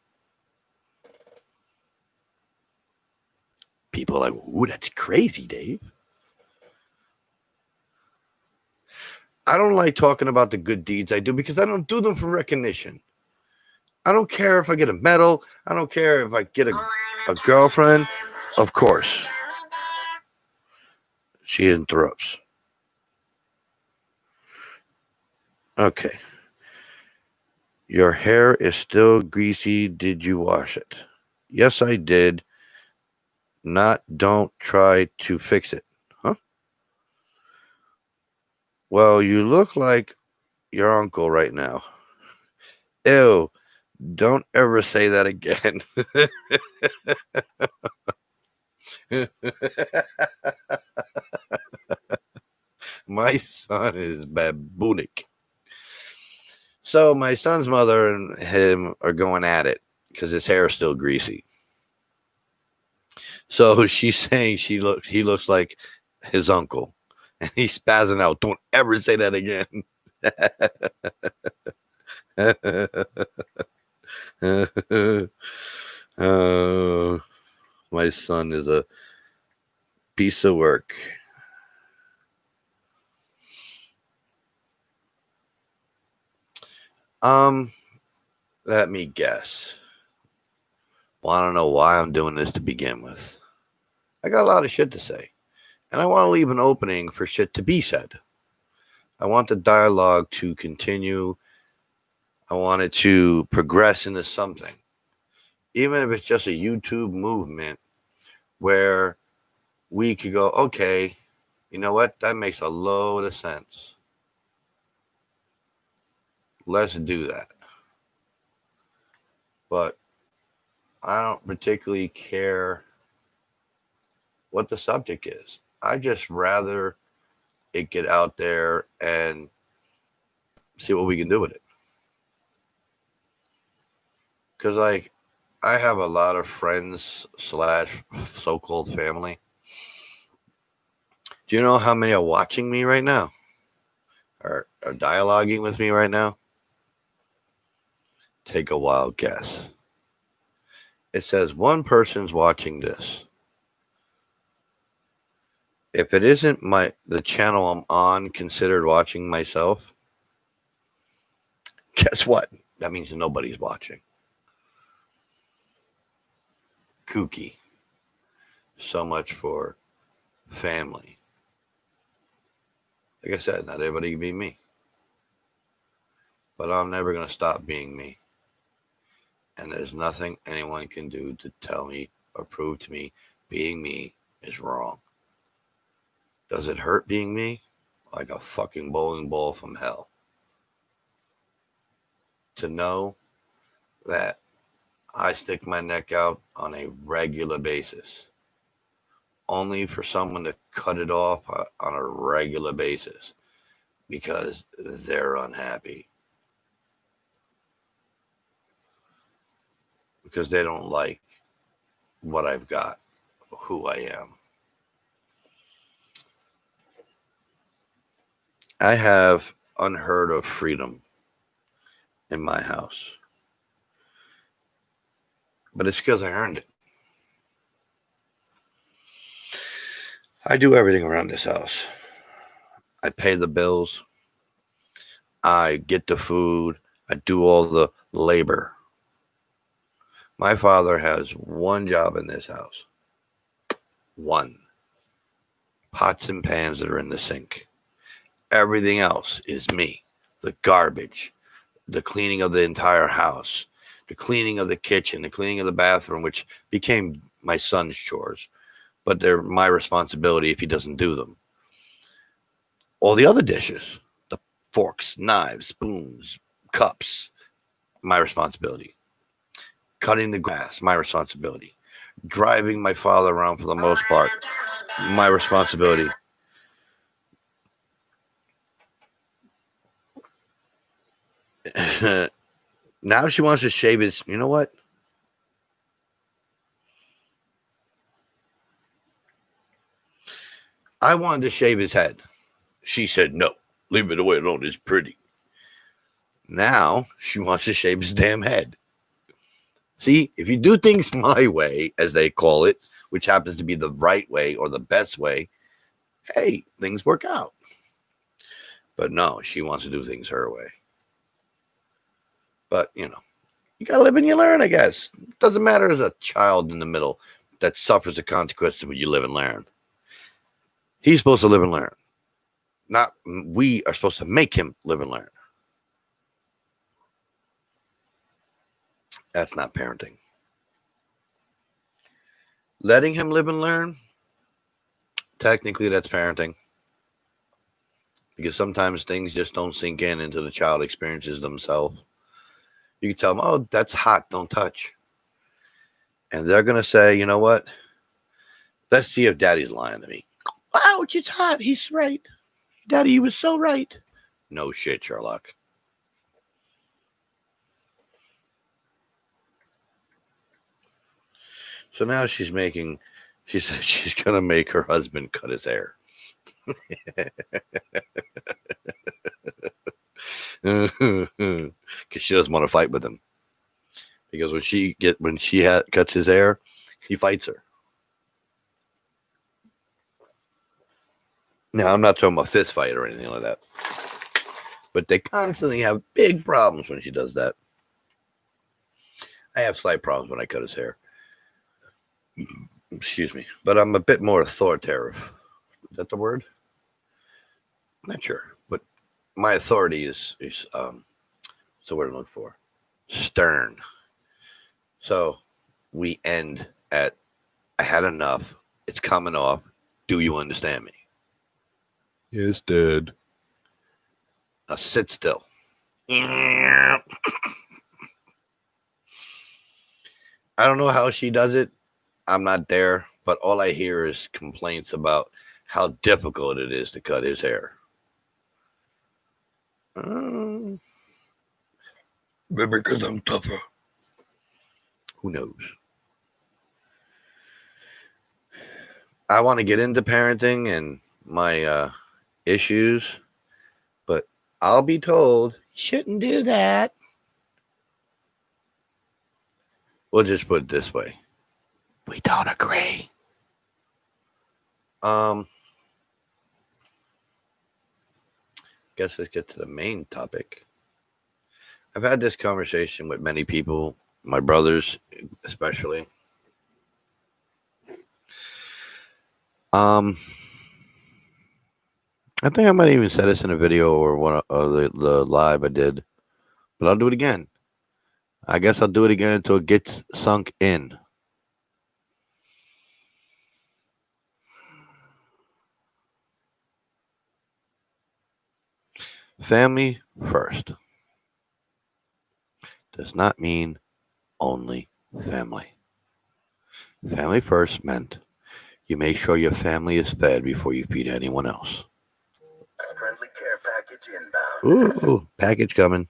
Speaker 1: People are like, ooh, that's crazy, Dave. I don't like talking about the good deeds I do because I don't do them for recognition. I don't care if I get a medal. I don't care if I get a girlfriend. Of course. She interrupts. Okay. Your hair is still greasy. Did you wash it? Yes, I did. Don't try to fix it. Huh? Well, you look like your uncle right now. Ew. Don't ever say that again. My son is baboonic. So my son's mother and him are going at it because his hair is still greasy. So she's saying he looks like his uncle. And he's spazzing out. Don't ever say that again. Oh, my son is a piece of work. Um, Let me guess. Well, I don't know why I'm doing this to begin with. I got a lot of shit to say, and I want to leave an opening for shit to be said. I want the dialogue to continue. I want it to progress into something, even if it's just a YouTube movement where we could go, okay, you know what? That makes a load of sense. Let's do that. But I don't particularly care what the subject is. I just rather it get out there and see what we can do with it. Because, like, I have a lot of friends slash so-called family. Do you know how many are watching me right now? Are dialoguing with me right now? Take a wild guess. It says one person's watching this. If it isn't the channel I'm on considered watching myself, guess what? That means nobody's watching. Kooky. So much for family. Like I said, not everybody can be me. But I'm never going to stop being me. And there's nothing anyone can do to tell me or prove to me being me is wrong. Does it hurt being me? Like a fucking bowling ball from hell. To know that I stick my neck out on a regular basis, only for someone to cut it off on a regular basis because they're unhappy. Because they don't like what I've got, who I am. I have unheard of freedom in my house. But it's because I earned it. I do everything around this house. I pay the bills. I get the food. I do all the labor. My father has one job in this house. One. Pots and pans that are in the sink. Everything else is me. The garbage, the cleaning of the entire house, the cleaning of the kitchen, the cleaning of the bathroom, which became my son's chores, but they're my responsibility if he doesn't do them. All the other dishes, the forks, knives, spoons, cups, my responsibility. Cutting the grass, my responsibility. Driving my father around for the most part, my responsibility. Now she wants to shave his. You know what? I wanted to shave his head. She said, no, leave it the way it is. It's pretty. Now she wants to shave his damn head. See, if you do things my way, as they call it, which happens to be the right way or the best way, hey, things work out. But no, she wants to do things her way. But, you got to live and you learn, I guess. It doesn't matter as a child in the middle that suffers the consequences of what you live and learn. He's supposed to live and learn. Not we are supposed to make him live and learn. That's not parenting. Letting him live and learn, technically that's parenting. Because sometimes things just don't sink into the child experiences themselves. You can tell them, oh, that's hot, don't touch. And they're going to say, you know what? Let's see if daddy's lying to me. Ouch, it's hot. He's right. Daddy, he was so right. No shit, Sherlock. So now she said she's going to make her husband cut his hair. Because she doesn't want to fight with him. Because when she cuts his hair, he fights her. Now, I'm not talking about fist fight or anything like that. But they constantly have big problems when she does that. I have slight problems when I cut his hair. Excuse me. But I'm a bit more authoritative. Is that the word? I'm not sure. But my authority is what's the word I'm looking for? Stern. So we end at, I had enough. It's coming off. Do you understand me? Yes, Dad. Now sit still. I don't know how she does it. I'm not there, but all I hear is complaints about how difficult it is to cut his hair. Maybe because I'm tougher. Who knows? I want to get into parenting and my issues, but I'll be told, shouldn't do that. We'll just put it this way. We don't agree. Guess let's get to the main topic. I've had this conversation with many people, my brothers especially. I think I might even said this in a video or one of the live I did, but I'll do it again. I guess I'll do it again until it gets sunk in. Family first does not mean only family. Family first meant you make sure your family is fed before you feed anyone else. Friendly care package inbound. Ooh, package coming.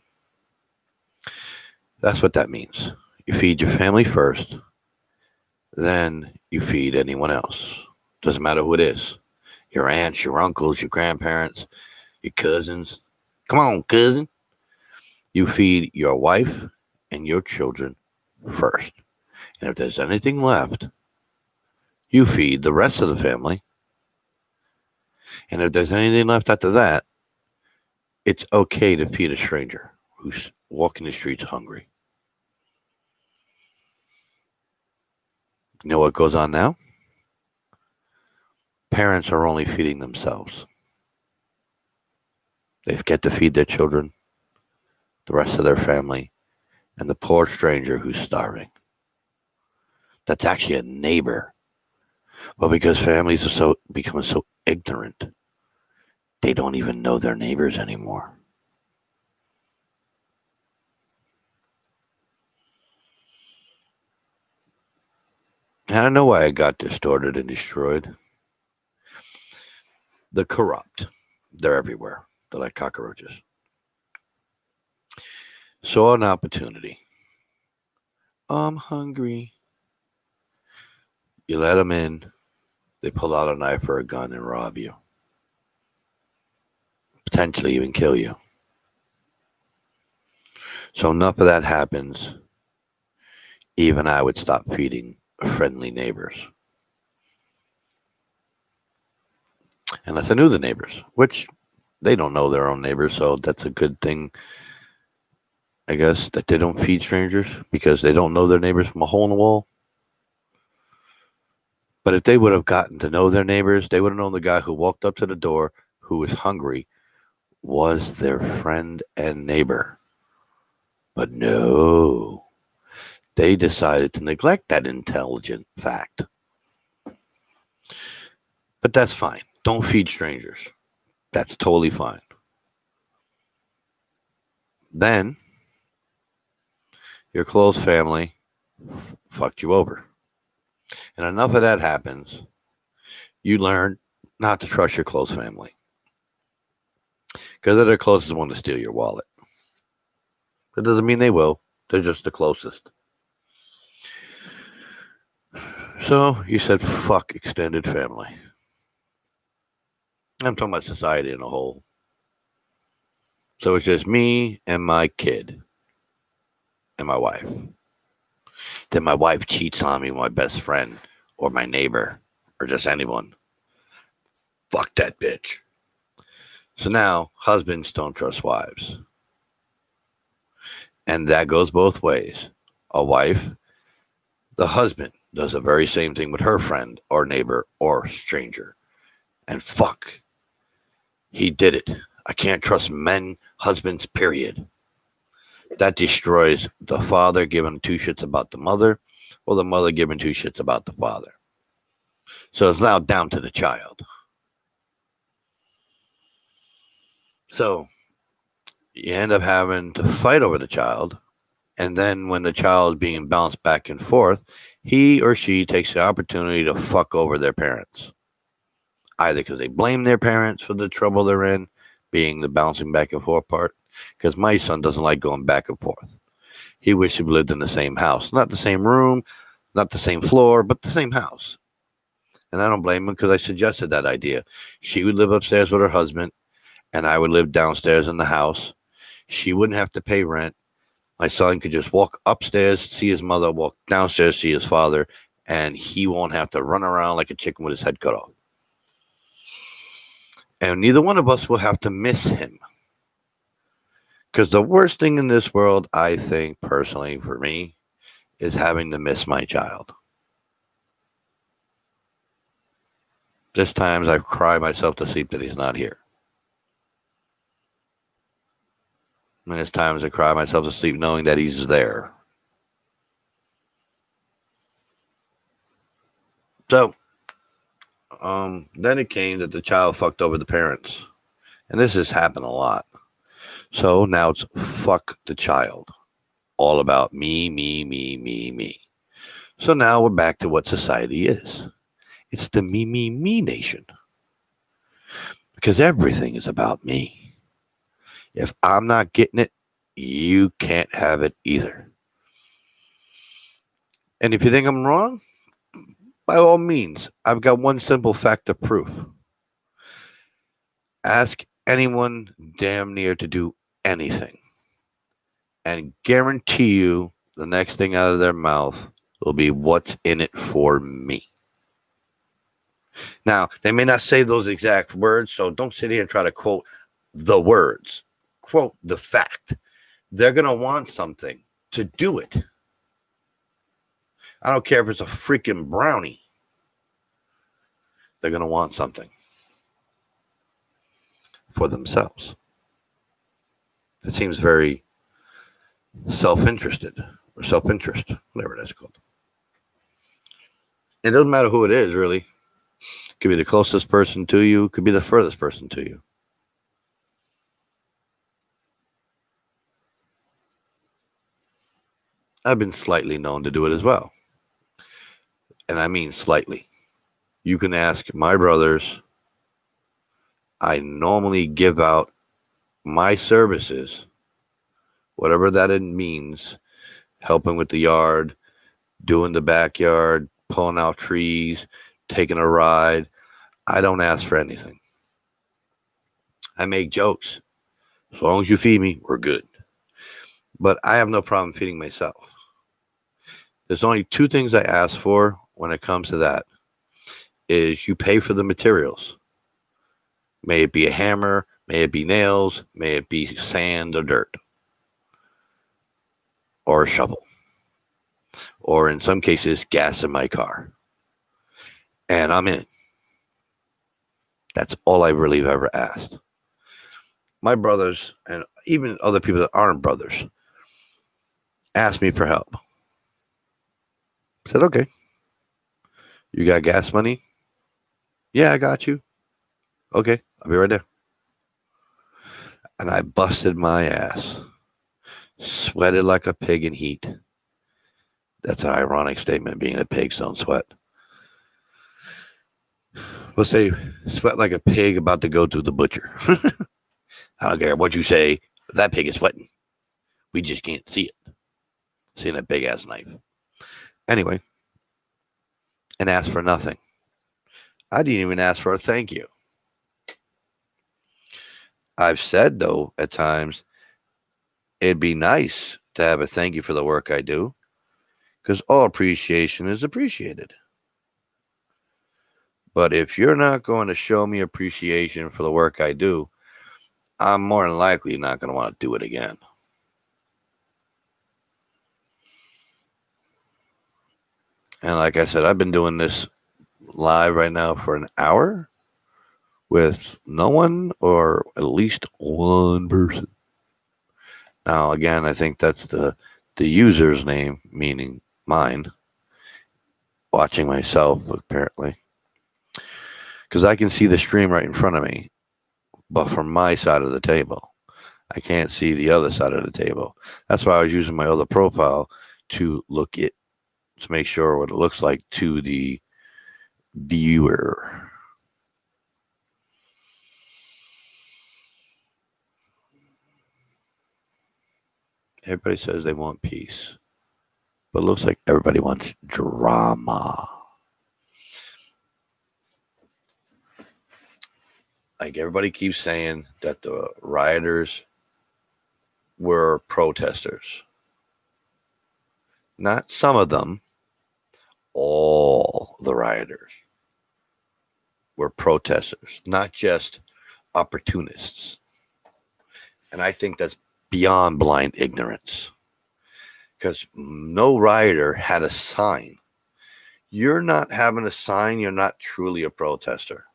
Speaker 1: That's what that means. You feed your family first, then you feed anyone else. Doesn't matter who it is. Your aunts, your uncles, your grandparents, your cousins. Come on, cousin. You feed your wife and your children first. And if there's anything left, you feed the rest of the family. And if there's anything left after that, it's okay to feed a stranger who's walking the streets hungry. You know what goes on now? Parents are only feeding themselves. They forget to feed their children, the rest of their family, and the poor stranger who's starving. That's actually a neighbor. But because families are becoming so ignorant, they don't even know their neighbors anymore. I don't know why I got distorted and destroyed. The corrupt, they're everywhere. They're like cockroaches. Saw an opportunity. I'm hungry. You let them in. They pull out a knife or a gun and rob you. Potentially even kill you. So enough of that happens. Even I would stop feeding friendly neighbors. Unless I knew the neighbors, which they don't know their own neighbors, so that's a good thing, I guess, that they don't feed strangers because they don't know their neighbors from a hole in the wall. But if they would have gotten to know their neighbors, they would have known the guy who walked up to the door who was hungry was their friend and neighbor. But no, they decided to neglect that intelligent fact. But that's fine. Don't feed strangers. That's totally fine. Then, your close family fucked you over. And enough of that happens, you learn not to trust your close family. Because they're the closest one to steal your wallet. That doesn't mean they will. They're just the closest. So you said fuck extended family. I'm talking about society in a whole. So it's just me and my kid and my wife. Then my wife cheats on me with my best friend or my neighbor or just anyone. Fuck that bitch. So now husbands don't trust wives. And that goes both ways. A wife, the husband, does the very same thing with her friend or neighbor or stranger. And fuck, he did it. I can't trust men, husbands, period. That destroys the father giving two shits about the mother or the mother giving two shits about the father. So it's now down to the child. So you end up having to fight over the child. And then when the child is being bounced back and forth, he or she takes the opportunity to fuck over their parents. Either because they blame their parents for the trouble they're in, being the bouncing back and forth part. Because my son doesn't like going back and forth. He wishes we lived in the same house. Not the same room, not the same floor, but the same house. And I don't blame him because I suggested that idea. She would live upstairs with her husband, and I would live downstairs in the house. She wouldn't have to pay rent. My son could just walk upstairs, see his mother, walk downstairs, see his father, and he won't have to run around like a chicken with his head cut off. And neither one of us will have to miss him. Because the worst thing in this world, I think, personally, for me, is having to miss my child. There's times I cry myself to sleep that he's not here. And there's times I cry myself to sleep knowing that he's there. So, then it came that the child fucked over the parents. And this has happened a lot. So now it's fuck the child. All about me, me, me, me, me. So now we're back to what society is. It's the me, me, me nation. Because everything is about me. If I'm not getting it, you can't have it either. And if you think I'm wrong, by all means, I've got one simple fact of proof. Ask anyone damn near to do anything, and guarantee you the next thing out of their mouth will be what's in it for me. Now, they may not say those exact words, so don't sit here and try to quote the words. Quote the fact. They're going to want something to do it. I don't care if it's a freaking brownie. They're going to want something for themselves. It seems very self-interested or self-interest, whatever that's called. It doesn't matter who it is, really. It could be the closest person to you. It could be the furthest person to you. I've been slightly known to do it as well. And I mean slightly. You can ask my brothers. I normally give out my services, whatever that it means, helping with the yard, doing the backyard, pulling out trees, taking a ride. I don't ask for anything. I make jokes. As long as you feed me, we're good. But I have no problem feeding myself. There's only two things I ask for when it comes to that. Is you pay for the materials. May it be a hammer, may it be nails, may it be sand or dirt. Or a shovel. Or in some cases, gas in my car. And I'm in. That's all I really have ever asked. My brothers, and even other people that aren't brothers, ask me for help. I said, okay. You got gas money? Yeah, I got you. Okay, I'll be right there. And I busted my ass. Sweated like a pig in heat. That's an ironic statement, being that pigs don't sweat. We'll say sweat like a pig about to go to the butcher. I don't care what you say. That pig is sweating. We just can't see it. Seeing a big ass knife. Anyway, and ask for nothing. I didn't even ask for a thank you. I've said, though, at times, it'd be nice to have a thank you for the work I do, because all appreciation is appreciated. But if you're not going to show me appreciation for the work I do, I'm more than likely not going to want to do it again. And like I said, I've been doing this live right now for an hour with no one or at least one person. Now, again, I think that's the user's name, meaning mine, watching myself, apparently. Because I can see the stream right in front of me, but from my side of the table. I can't see the other side of the table. That's why I was using my other profile to look it to make sure what it looks like to the viewer. Everybody says they want peace, but it looks like everybody wants drama. Like everybody keeps saying that the rioters were protesters. Not some of them, all the rioters were protesters, not just opportunists. And I think that's beyond blind ignorance, because no rioter had a sign. You're not having a sign, you're not truly a protester.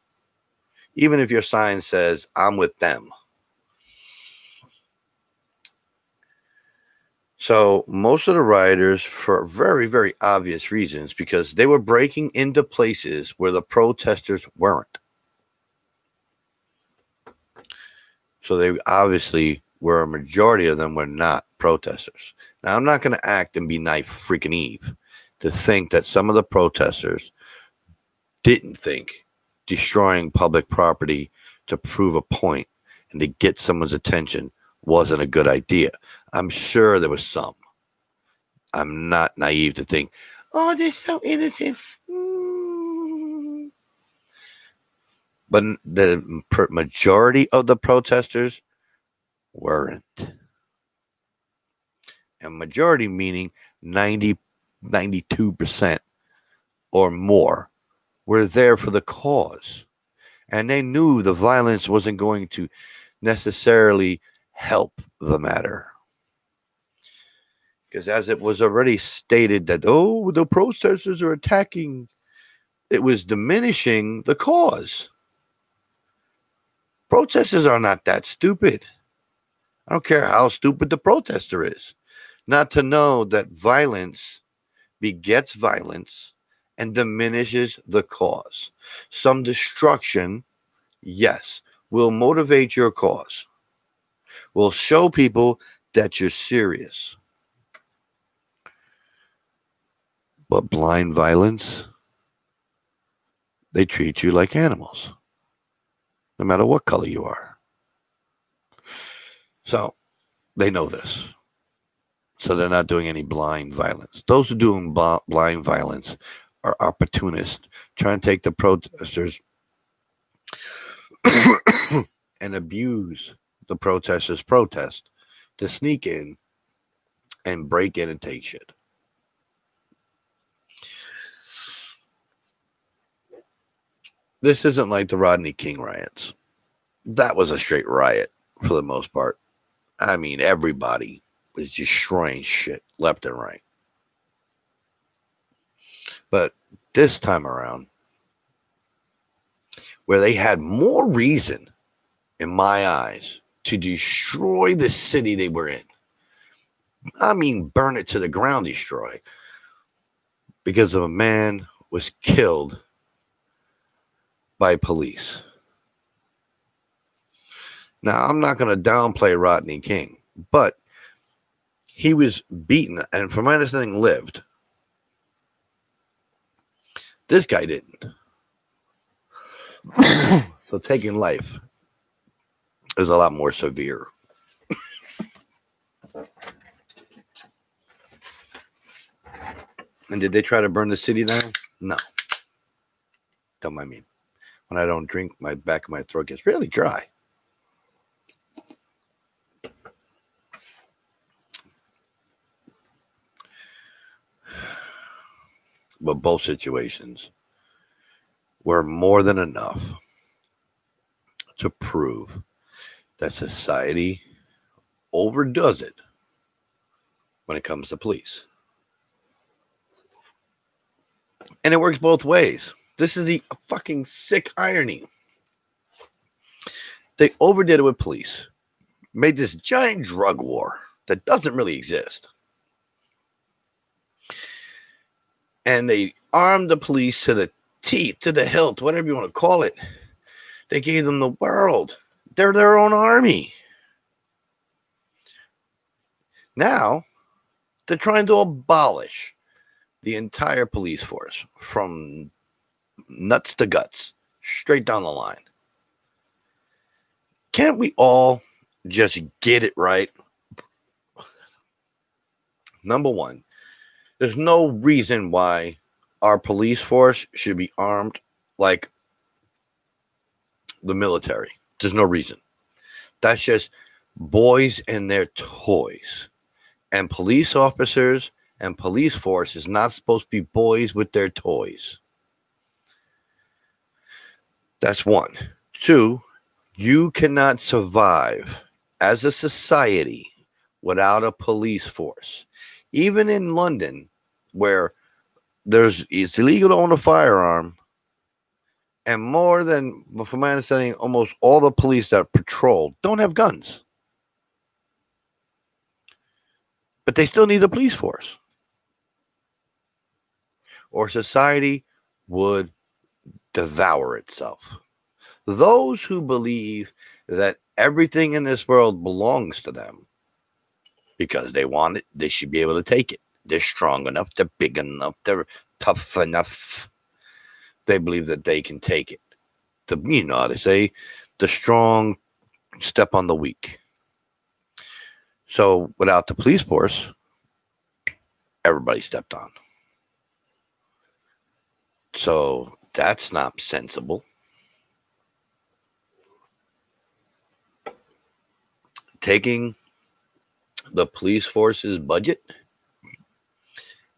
Speaker 1: Even if your sign says, I'm with them. So most of the rioters, for very, very obvious reasons, because they were breaking into places where the protesters weren't. So they obviously were, a majority of them were not protesters. Now, I'm not going to act and be naive freaking Eve to think that some of the protesters didn't think destroying public property to prove a point and to get someone's attention wasn't a good idea. I'm sure there was some. I'm not naive to think, oh, they're so innocent. But the majority of the protesters weren't. And majority meaning 92% or more were there for the cause. And they knew the violence wasn't going to necessarily help the matter. Because as it was already stated that, oh, the protesters are attacking, it was diminishing the cause. Protesters are not that stupid. I don't care how stupid the protester is. Not to know that violence begets violence and diminishes the cause. Some destruction, yes, will motivate your cause, will show people that you're serious. But blind violence, they treat you like animals, no matter what color you are. So they know this. So they're not doing any blind violence. Those who are doing blind violence are opportunists, trying to take the protesters and abuse the protesters' protest to sneak in and break in and take shit. This isn't like the Rodney King riots. That was a straight riot for the most part. I mean, everybody was destroying shit left and right. But this time around, where they had more reason, in my eyes, to destroy the city they were in. I mean, burn it to the ground, destroy. Because a man was killed by police. Now, I'm not going to downplay Rodney King, but he was beaten and, from my understanding, lived. This guy didn't. So taking life is a lot more severe. And did they try to burn the city down? No. Don't mind me. When I don't drink, my back of my throat gets really dry. But both situations were more than enough to prove that society overdoes it when it comes to police. And it works both ways. This is the fucking sick irony. They overdid it with police, made this giant drug war that doesn't really exist. And they armed the police to the teeth, to the hilt, whatever you want to call it. They gave them the world. They're their own army. Now, they're trying to abolish the entire police force from nuts to guts, straight down the line. Can't we all just get it right? Number one, there's no reason why our police force should be armed like the military. There's no reason. That's just boys and their toys. And police officers and police force is not supposed to be boys with their toys. That's one. Two, you cannot survive as a society without a police force. Even in London, where it's illegal to own a firearm, and more than, from my understanding, almost all the police that patrol don't have guns. But they still need a police force. Or society would devour itself. Those who believe that everything in this world belongs to them because they want it, they should be able to take it. They're strong enough, they're big enough, they're tough enough. They believe that they can take it. You know how to say, the strong step on the weak. So without the police force, everybody stepped on. So that's not sensible. Taking the police force's budget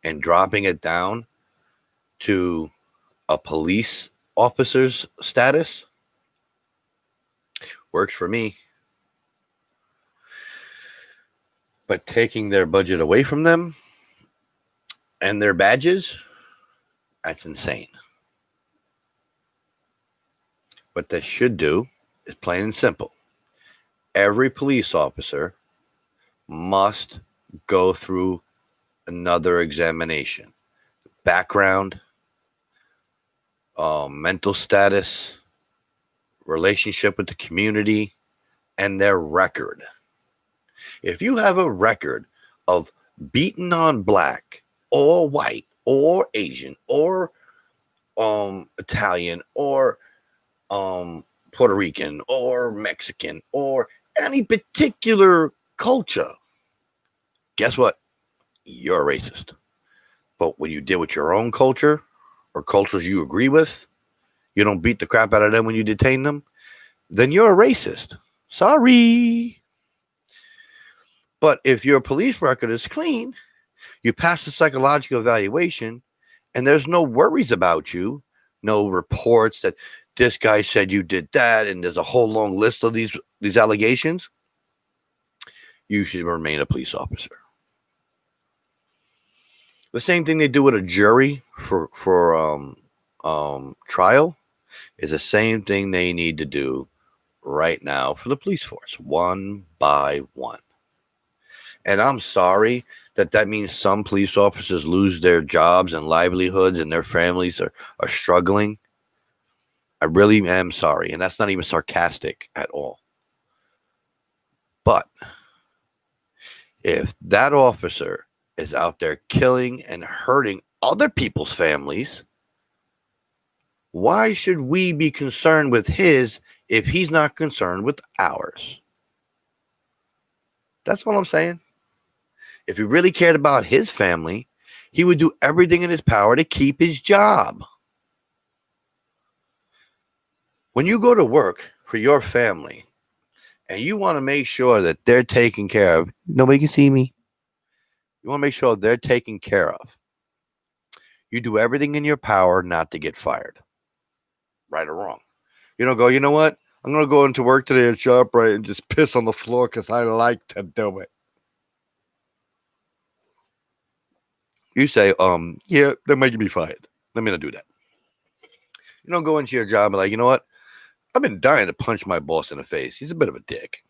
Speaker 1: and dropping it down to a police officer's status works for me. But taking their budget away from them and their badges, that's insane. What they should do is plain and simple. Every police officer must go through another examination. Background, mental status, relationship with the community, and their record. If you have a record of beating on black or white or Asian or Italian or Puerto Rican or Mexican or any particular culture, guess what? You're a racist. But when you deal with your own culture or cultures you agree with, you don't beat the crap out of them when you detain them, then you're a racist. Sorry. But if your police record is clean, you pass the psychological evaluation, and there's no worries about you, no reports that this guy said you did that, and there's a whole long list of these allegations, you should remain a police officer. The same thing they do with a jury for trial is the same thing they need to do right now for the police force, one by one. And I'm sorry that means some police officers lose their jobs and livelihoods and their families are struggling. I really am sorry. And that's not even sarcastic at all. But if that officer is out there killing and hurting other people's families, why should we be concerned with his if he's not concerned with ours? That's what I'm saying. If he really cared about his family, he would do everything in his power to keep his job. When you go to work for your family and you want to make sure that they're taken care of, nobody can see me. You want to make sure they're taken care of. You do everything in your power not to get fired, right or wrong. You don't go, you know what? I'm going to go into work today at ShopRite and just piss on the floor because I like to do it. You say, yeah, they're making me fired. Let me not do that. You don't go into your job and like, you know what? I've been dying to punch my boss in the face. He's a bit of a dick.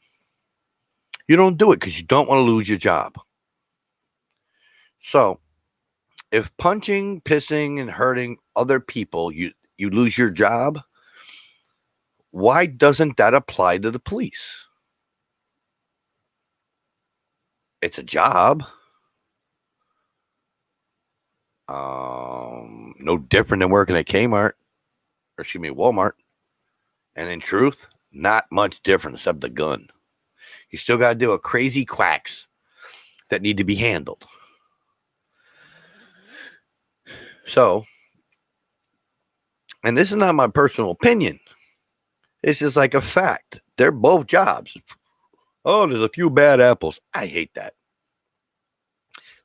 Speaker 1: You don't do it because you don't want to lose your job. So, if punching, pissing, and hurting other people, you lose your job, why doesn't that apply to the police? It's a job. No different than working at Kmart, or excuse me, Walmart. And in truth, not much different except the gun. You still got to deal with crazy quacks that need to be handled. So, and this is not my personal opinion. It's just like a fact. They're both jobs. Oh, there's a few bad apples. I hate that.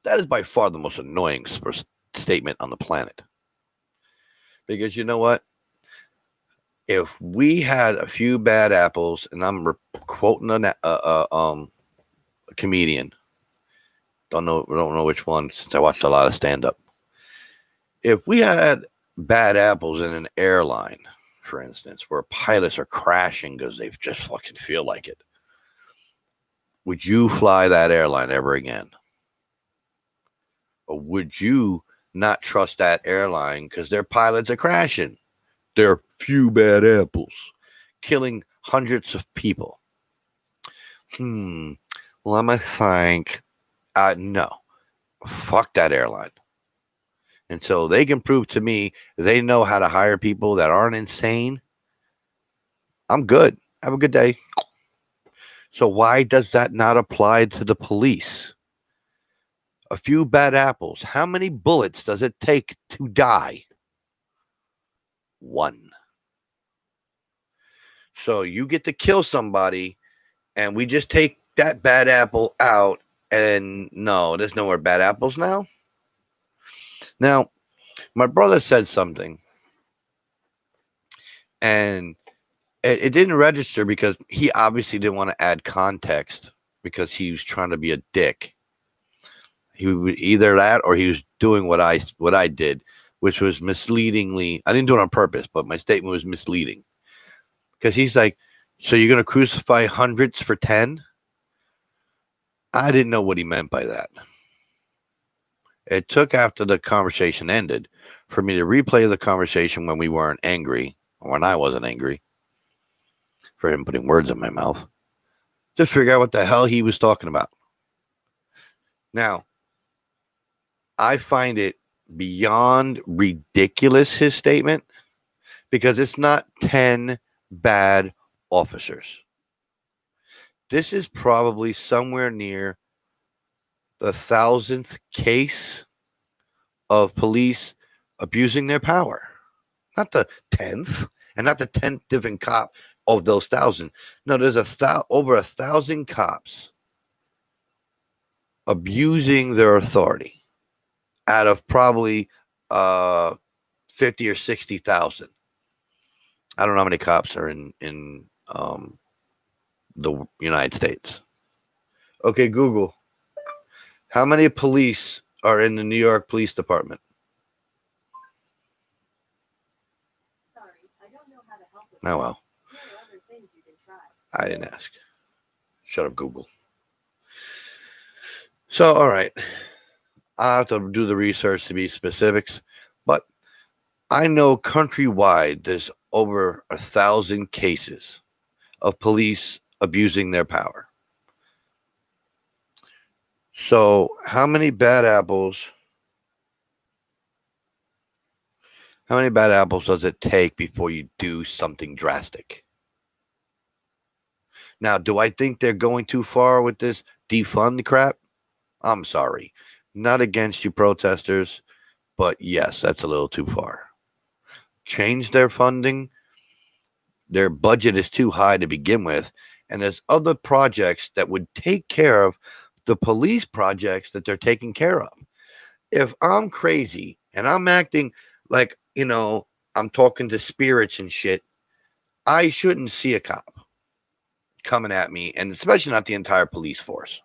Speaker 1: That is by far the most annoying statement on the planet. Because you know what? If we had a few bad apples, and I'm quoting a comedian, don't know which one since I watched a lot of stand up. If we had bad apples in an airline, for instance, where pilots are crashing because they just fucking feel like it, would you fly that airline ever again? Or would you not trust that airline because their pilots are crashing? They're few bad apples, killing hundreds of people. Well, I'm going to think, no, fuck that airline. And so they can prove to me they know how to hire people that aren't insane. I'm good. Have a good day. So why does that not apply to the police? A few bad apples. How many bullets does it take to die? One. So you get to kill somebody and we just take that bad apple out and no, there's no more bad apples now. Now, my brother said something and it didn't register because he obviously didn't want to add context because he was trying to be a dick. He would either that or he was doing what I did, which was misleadingly. I didn't do it on purpose, but my statement was misleading. Because he's like, so you're going to crucify hundreds for 10? I didn't know what he meant by that. It took after the conversation ended for me to replay the conversation when we weren't angry, or when I wasn't angry, for him putting words in my mouth, to figure out what the hell he was talking about. Now, I find it beyond ridiculous, his statement, because it's not 10 bad officers. This is probably somewhere near the 1,000th case of police abusing their power. Not the 10th, and not the 10th different cop of those 1,000. No, there's over 1,000 cops abusing their authority out of probably 50 or 60,000. I don't know how many cops are in the United States. Okay, Google. How many police are in the New York Police Department?
Speaker 2: Sorry, I don't know how to help with
Speaker 1: Oh, well.
Speaker 2: Here are other things you can try.
Speaker 1: I didn't ask. Shut up, Google. So, all right. I'll have to do the research to be specifics, but I know countrywide there's over 1,000 cases of police abusing their power. So, how many bad apples does it take before you do something drastic? Now, do I think they're going too far with this defund crap? I'm sorry. Not against you protesters, but yes, that's a little too far. Change their funding. Their budget is too high to begin with, and there's other projects that would take care of the police projects that they're taking care of. If I'm crazy and I'm acting like, I'm talking to spirits and shit, I shouldn't see a cop coming at me, and especially not the entire police force.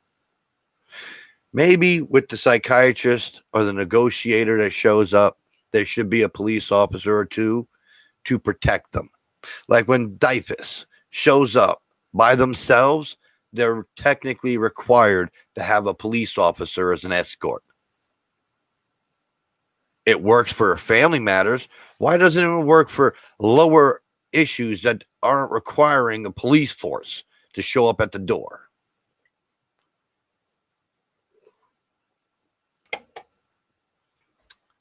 Speaker 1: Maybe with the psychiatrist or the negotiator that shows up, there should be a police officer or two to protect them. Like when DYFS shows up by themselves, they're technically required to have a police officer as an escort. It works for family matters. Why doesn't it work for lower issues that aren't requiring a police force to show up at the door?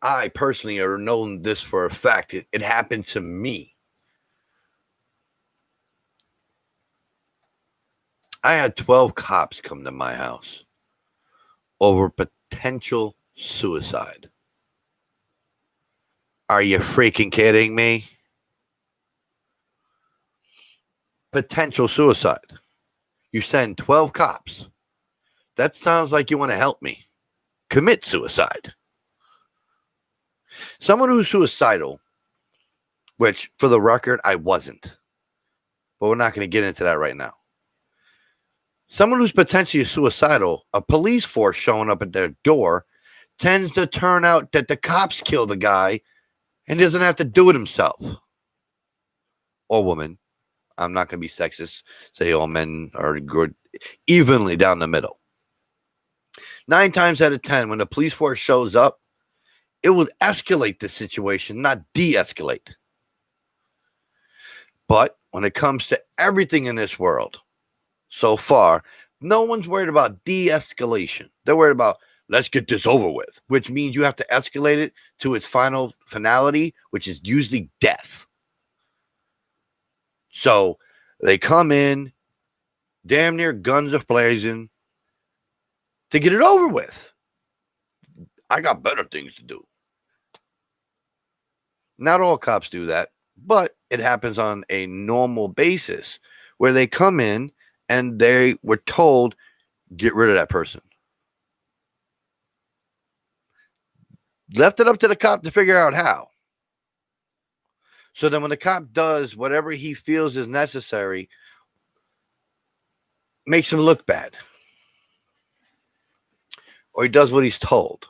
Speaker 1: I personally have known this for a fact. It happened to me. I had 12 cops come to my house over potential suicide. Are you freaking kidding me? Potential suicide. You send 12 cops. That sounds like you want to help me commit suicide. Someone who's suicidal, which for the record, I wasn't. But we're not going to get into that right now. Someone who's potentially suicidal, a police force showing up at their door tends to turn out that the cops kill the guy and doesn't have to do it himself. Or woman. I'm not going to be sexist. Say all men are good, evenly down the middle. 9 times out of 10, when the police force shows up, it will escalate the situation, not de-escalate. But when it comes to everything in this world, so far, no one's worried about de-escalation. They're worried about, let's get this over with, which means you have to escalate it to its final finality, which is usually death. So they come in, damn near guns are blazing, to get it over with. I got better things to do. Not all cops do that, but it happens on a normal basis where they come in and they were told, get rid of that person. Left it up to the cop to figure out how. So then when the cop does whatever he feels is necessary, makes him look bad. Or he does what he's told.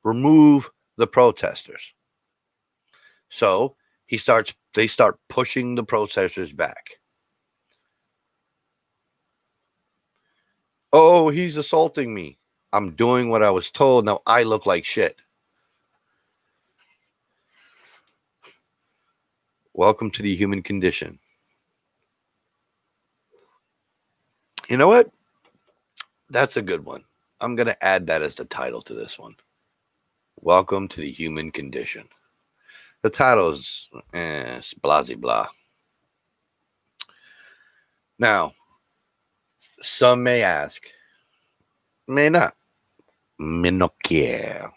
Speaker 1: Remove the protesters. So they start pushing the protesters back. Oh, he's assaulting me. I'm doing what I was told. Now I look like shit. Welcome to the human condition. You know what? That's a good one. I'm going to add that as the title to this one. Welcome to the human condition. The title is blah, blah. Now, some may ask, may not, me no care.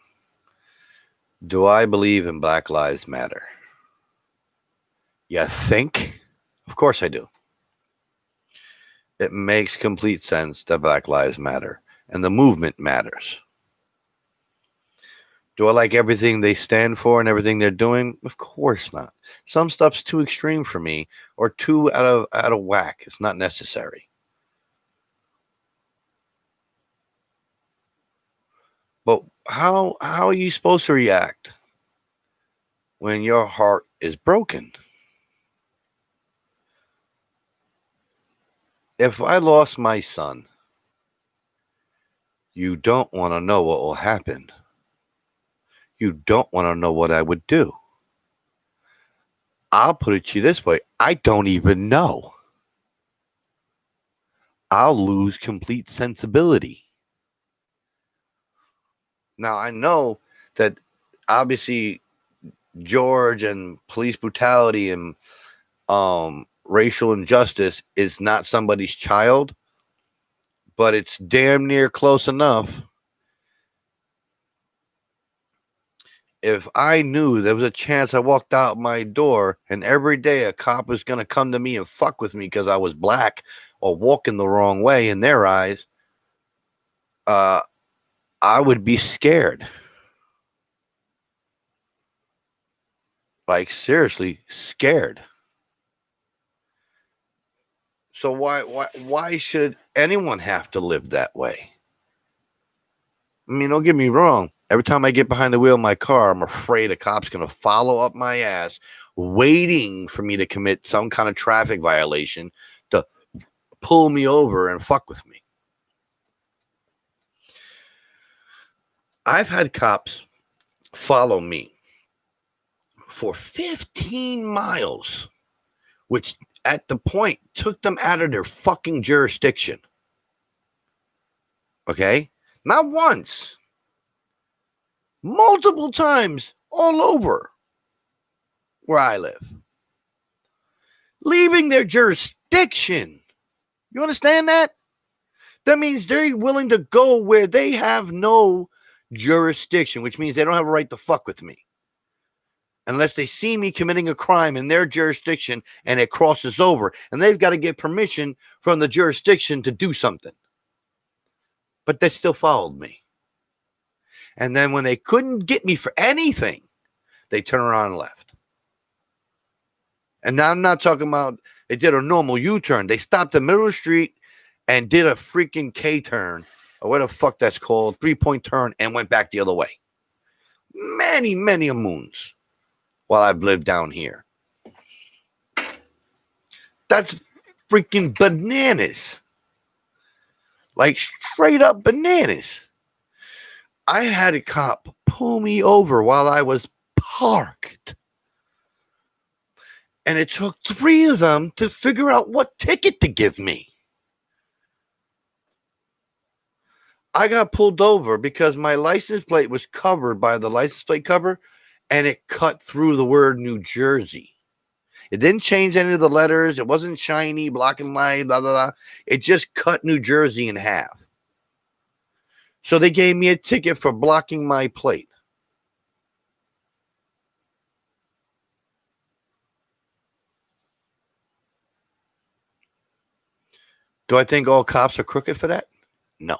Speaker 1: Do I believe in Black Lives Matter? You think? Of course I do. It makes complete sense that Black Lives Matter and the movement matters. Do I like everything they stand for and everything they're doing? Of course not. Some stuff's too extreme for me or too out of whack. It's not necessary. But how are you supposed to react when your heart is broken? If I lost my son, you don't want to know what will happen. You don't want to know what I would do. I'll put it to you this way. I don't even know. I'll lose complete sensibility. Now, I know that obviously George and police brutality and racial injustice is not somebody's child, but it's damn near close enough. if I knew there was a chance I walked out my door and every day a cop was going to come to me and fuck with me because I was black or walking the wrong way in their eyes, I would be scared. Like, seriously scared. So why should anyone have to live that way? I mean, don't get me wrong. Every time I get behind the wheel of my car, I'm afraid a cop's going to follow up my ass, waiting for me to commit some kind of traffic violation to pull me over and fuck with me. I've had cops follow me for 15 miles, which at the point took them out of their fucking jurisdiction. Okay? Not once. Multiple times all over where I live. Leaving their jurisdiction. You understand that? That means they're willing to go where they have no jurisdiction, which means they don't have a right to fuck with me. Unless they see me committing a crime in their jurisdiction and it crosses over, and they've got to get permission from the jurisdiction to do something. But they still followed me. And then when they couldn't get me for anything, they turned around and left. And now I'm not talking about they did a normal U-turn. They stopped in the middle of the street and did a freaking K-turn, or what the fuck that's called, 3-point turn, and went back the other way. Many, many a moons while I've lived down here. That's freaking bananas. Like straight up bananas. I had a cop pull me over while I was parked. And it took 3 of them to figure out what ticket to give me. I got pulled over because my license plate was covered by the license plate cover, and it cut through the word New Jersey. It didn't change any of the letters. It wasn't shiny, black and white, blah, blah, blah. It just cut New Jersey in half. So they gave me a ticket for blocking my plate. Do I think all cops are crooked for that? No.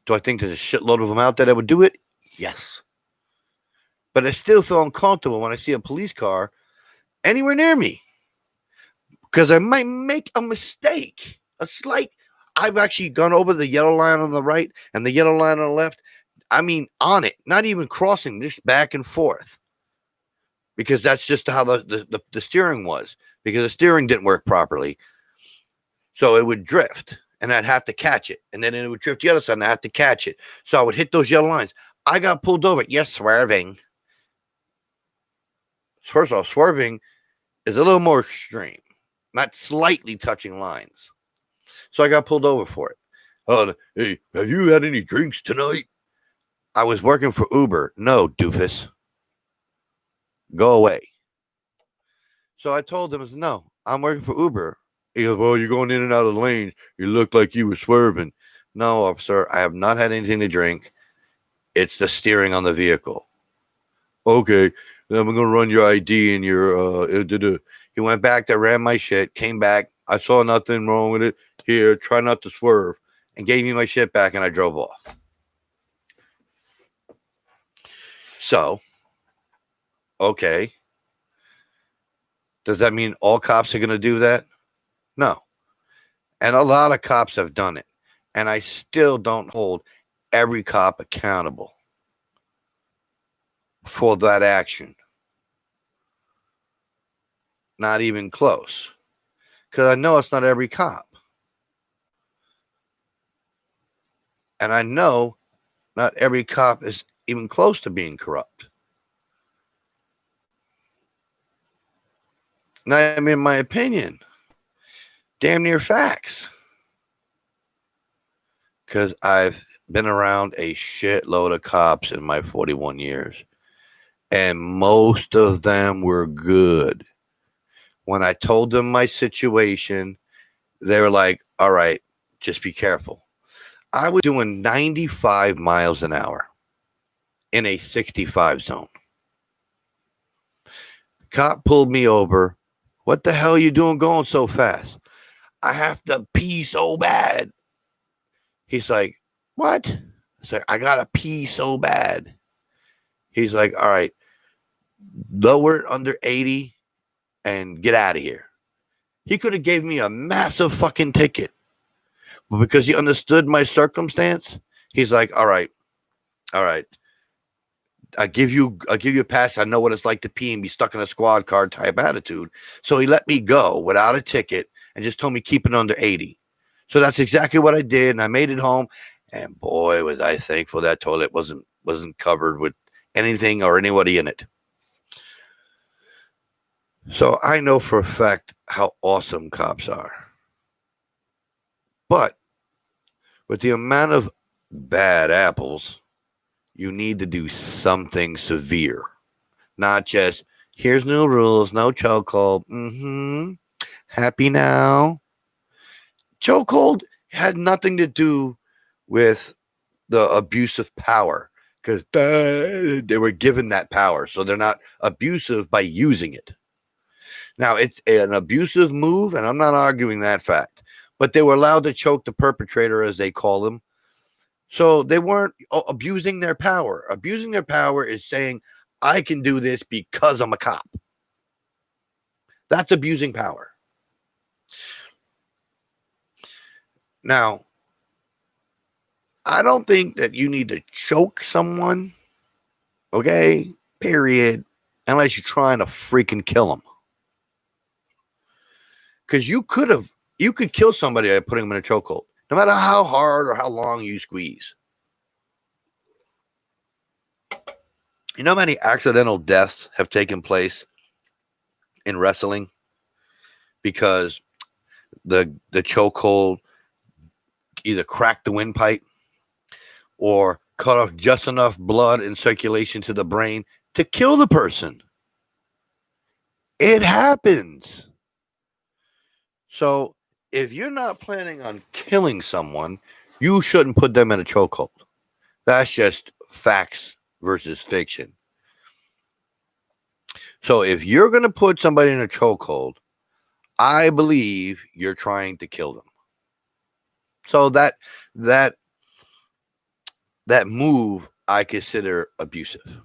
Speaker 1: Do I think there's a shitload of them out there that would do it? Yes. But I still feel uncomfortable when I see a police car anywhere near me, because I might make a mistake, a slight. I've actually gone over the yellow line on the right and the yellow line on the left. I mean, on it, not even crossing, just back and forth, because that's just how the steering was, because the steering didn't work properly. So it would drift, and I'd have to catch it, and then it would drift the other side, and I'd have to catch it. So I would hit those yellow lines. I got pulled over. Yes, swerving. First off, swerving is a little more extreme, not slightly touching lines. So I got pulled over for it. Hey, have you had any drinks tonight? I was working for Uber. No, doofus. Go away. So I told him, no, I'm working for Uber. He goes, well, you're going in and out of the lanes. You look like you were swerving. No, officer, I have not had anything to drink. It's the steering on the vehicle. Okay, then I'm going to run your ID and your, He went back there, ran my shit, came back. I saw nothing wrong with it. Here, try not to swerve. And gave me my shit back, and I drove off. So, okay. Does that mean all cops are going to do that? No. And a lot of cops have done it. And I still don't hold every cop accountable for that action. Not even close. Because I know it's not every cop. And I know not every cop is even close to being corrupt. Not even in my opinion. Damn near facts. Because I've been around a shitload of cops in my 41 years. And most of them were good. When I told them my situation, they were like, all right, just be careful. I was doing 95 miles an hour. in a 65 zone. Cop pulled me over. What the hell are you doing going so fast? I have to pee so bad. He's like, what? It's like, I gotta pee so bad. He's like, all right, lower it under 80 and get out of here. He could have gave me a massive fucking ticket. But because he understood my circumstance, he's like, all right. I'll give you a pass. I know what it's like to pee and be stuck in a squad car type attitude. So he let me go without a ticket and just told me keep it under 80. So that's exactly what I did, and I made it home. And boy, was I thankful that toilet wasn't covered with anything or anybody in it. So I know for a fact how awesome cops are. But with the amount of bad apples, you need to do something severe. Not just, here's new rules, no chokehold. Happy now. Chokehold had nothing to do with the abuse of power because they were given that power. So they're not abusive by using it. Now, it's an abusive move, and I'm not arguing that fact. But they were allowed to choke the perpetrator, as they call them. So they weren't abusing their power. Abusing their power is saying, I can do this because I'm a cop. That's abusing power. Now, I don't think that you need to choke someone, okay, period, unless you're trying to freaking kill them. Because you could kill somebody by putting them in a chokehold, no matter how hard or how long you squeeze. You know how many accidental deaths have taken place in wrestling because the chokehold either cracked the windpipe or cut off just enough blood and circulation to the brain to kill the person. It happens. So if you're not planning on killing someone, you shouldn't put them in a chokehold. That's just facts versus fiction. So if you're going to put somebody in a chokehold, I believe you're trying to kill them. So that move I consider abusive.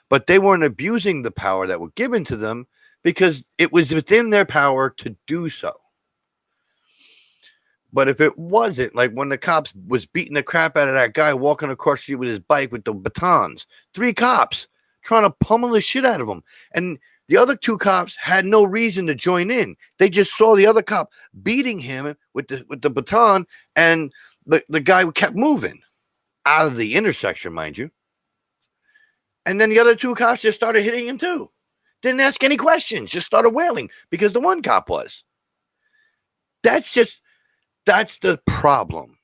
Speaker 1: But they weren't abusing the power that were given to them because it was within their power to do so. But if it wasn't, like when the cops was beating the crap out of that guy walking across the street with his bike with the batons, 3 cops trying to pummel the shit out of him. And the other 2 cops had no reason to join in. They just saw the other cop beating him with the baton, and the guy kept moving out of the intersection, mind you. And then the other 2 cops just started hitting him too. Didn't ask any questions, just started wailing because the one cop was. That's the problem.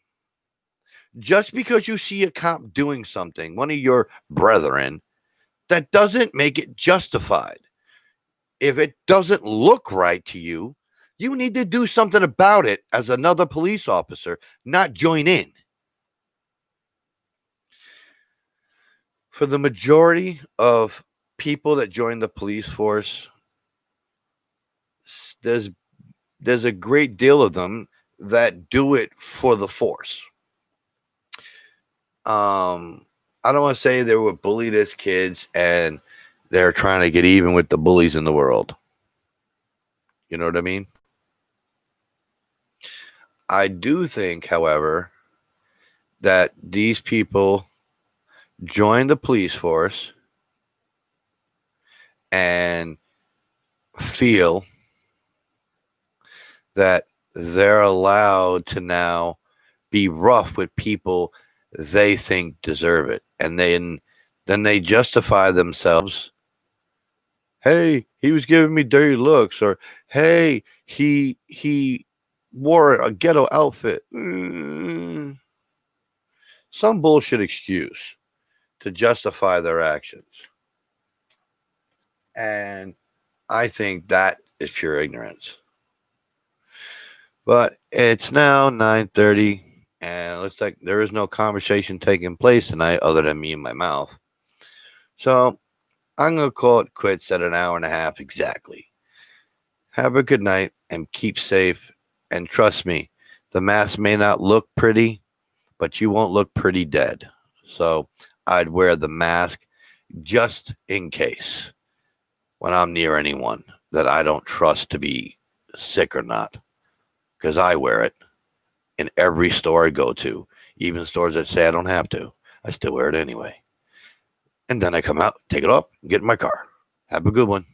Speaker 1: Just because you see a cop doing something, one of your brethren, that doesn't make it justified. If it doesn't look right to you, you need to do something about it as another police officer, not join in. For the majority of people that join the police force, there's a great deal of them that do it for the force. I don't want to say they were bullied as kids and they're trying to get even with the bullies in the world. You know what I mean? I do think, however, that these people join the police force and feel that they're allowed to now be rough with people they think deserve it. And then they justify themselves. Hey, he was giving me dirty looks, or hey, he wore a ghetto outfit. Some bullshit excuse to justify their actions. And I think that is pure ignorance. But it's now 9:30, and it looks like there is no conversation taking place tonight other than me and my mouth. So I'm going to call it quits at an hour and a half exactly. Have a good night and keep safe. And trust me, the mask may not look pretty, but you won't look pretty dead. So I'd wear the mask just in case when I'm near anyone that I don't trust to be sick or not, because I wear it in every store I go to, even stores that say I don't have to. I still wear it anyway. And then I come out, take it off, and get in my car. Have a good one.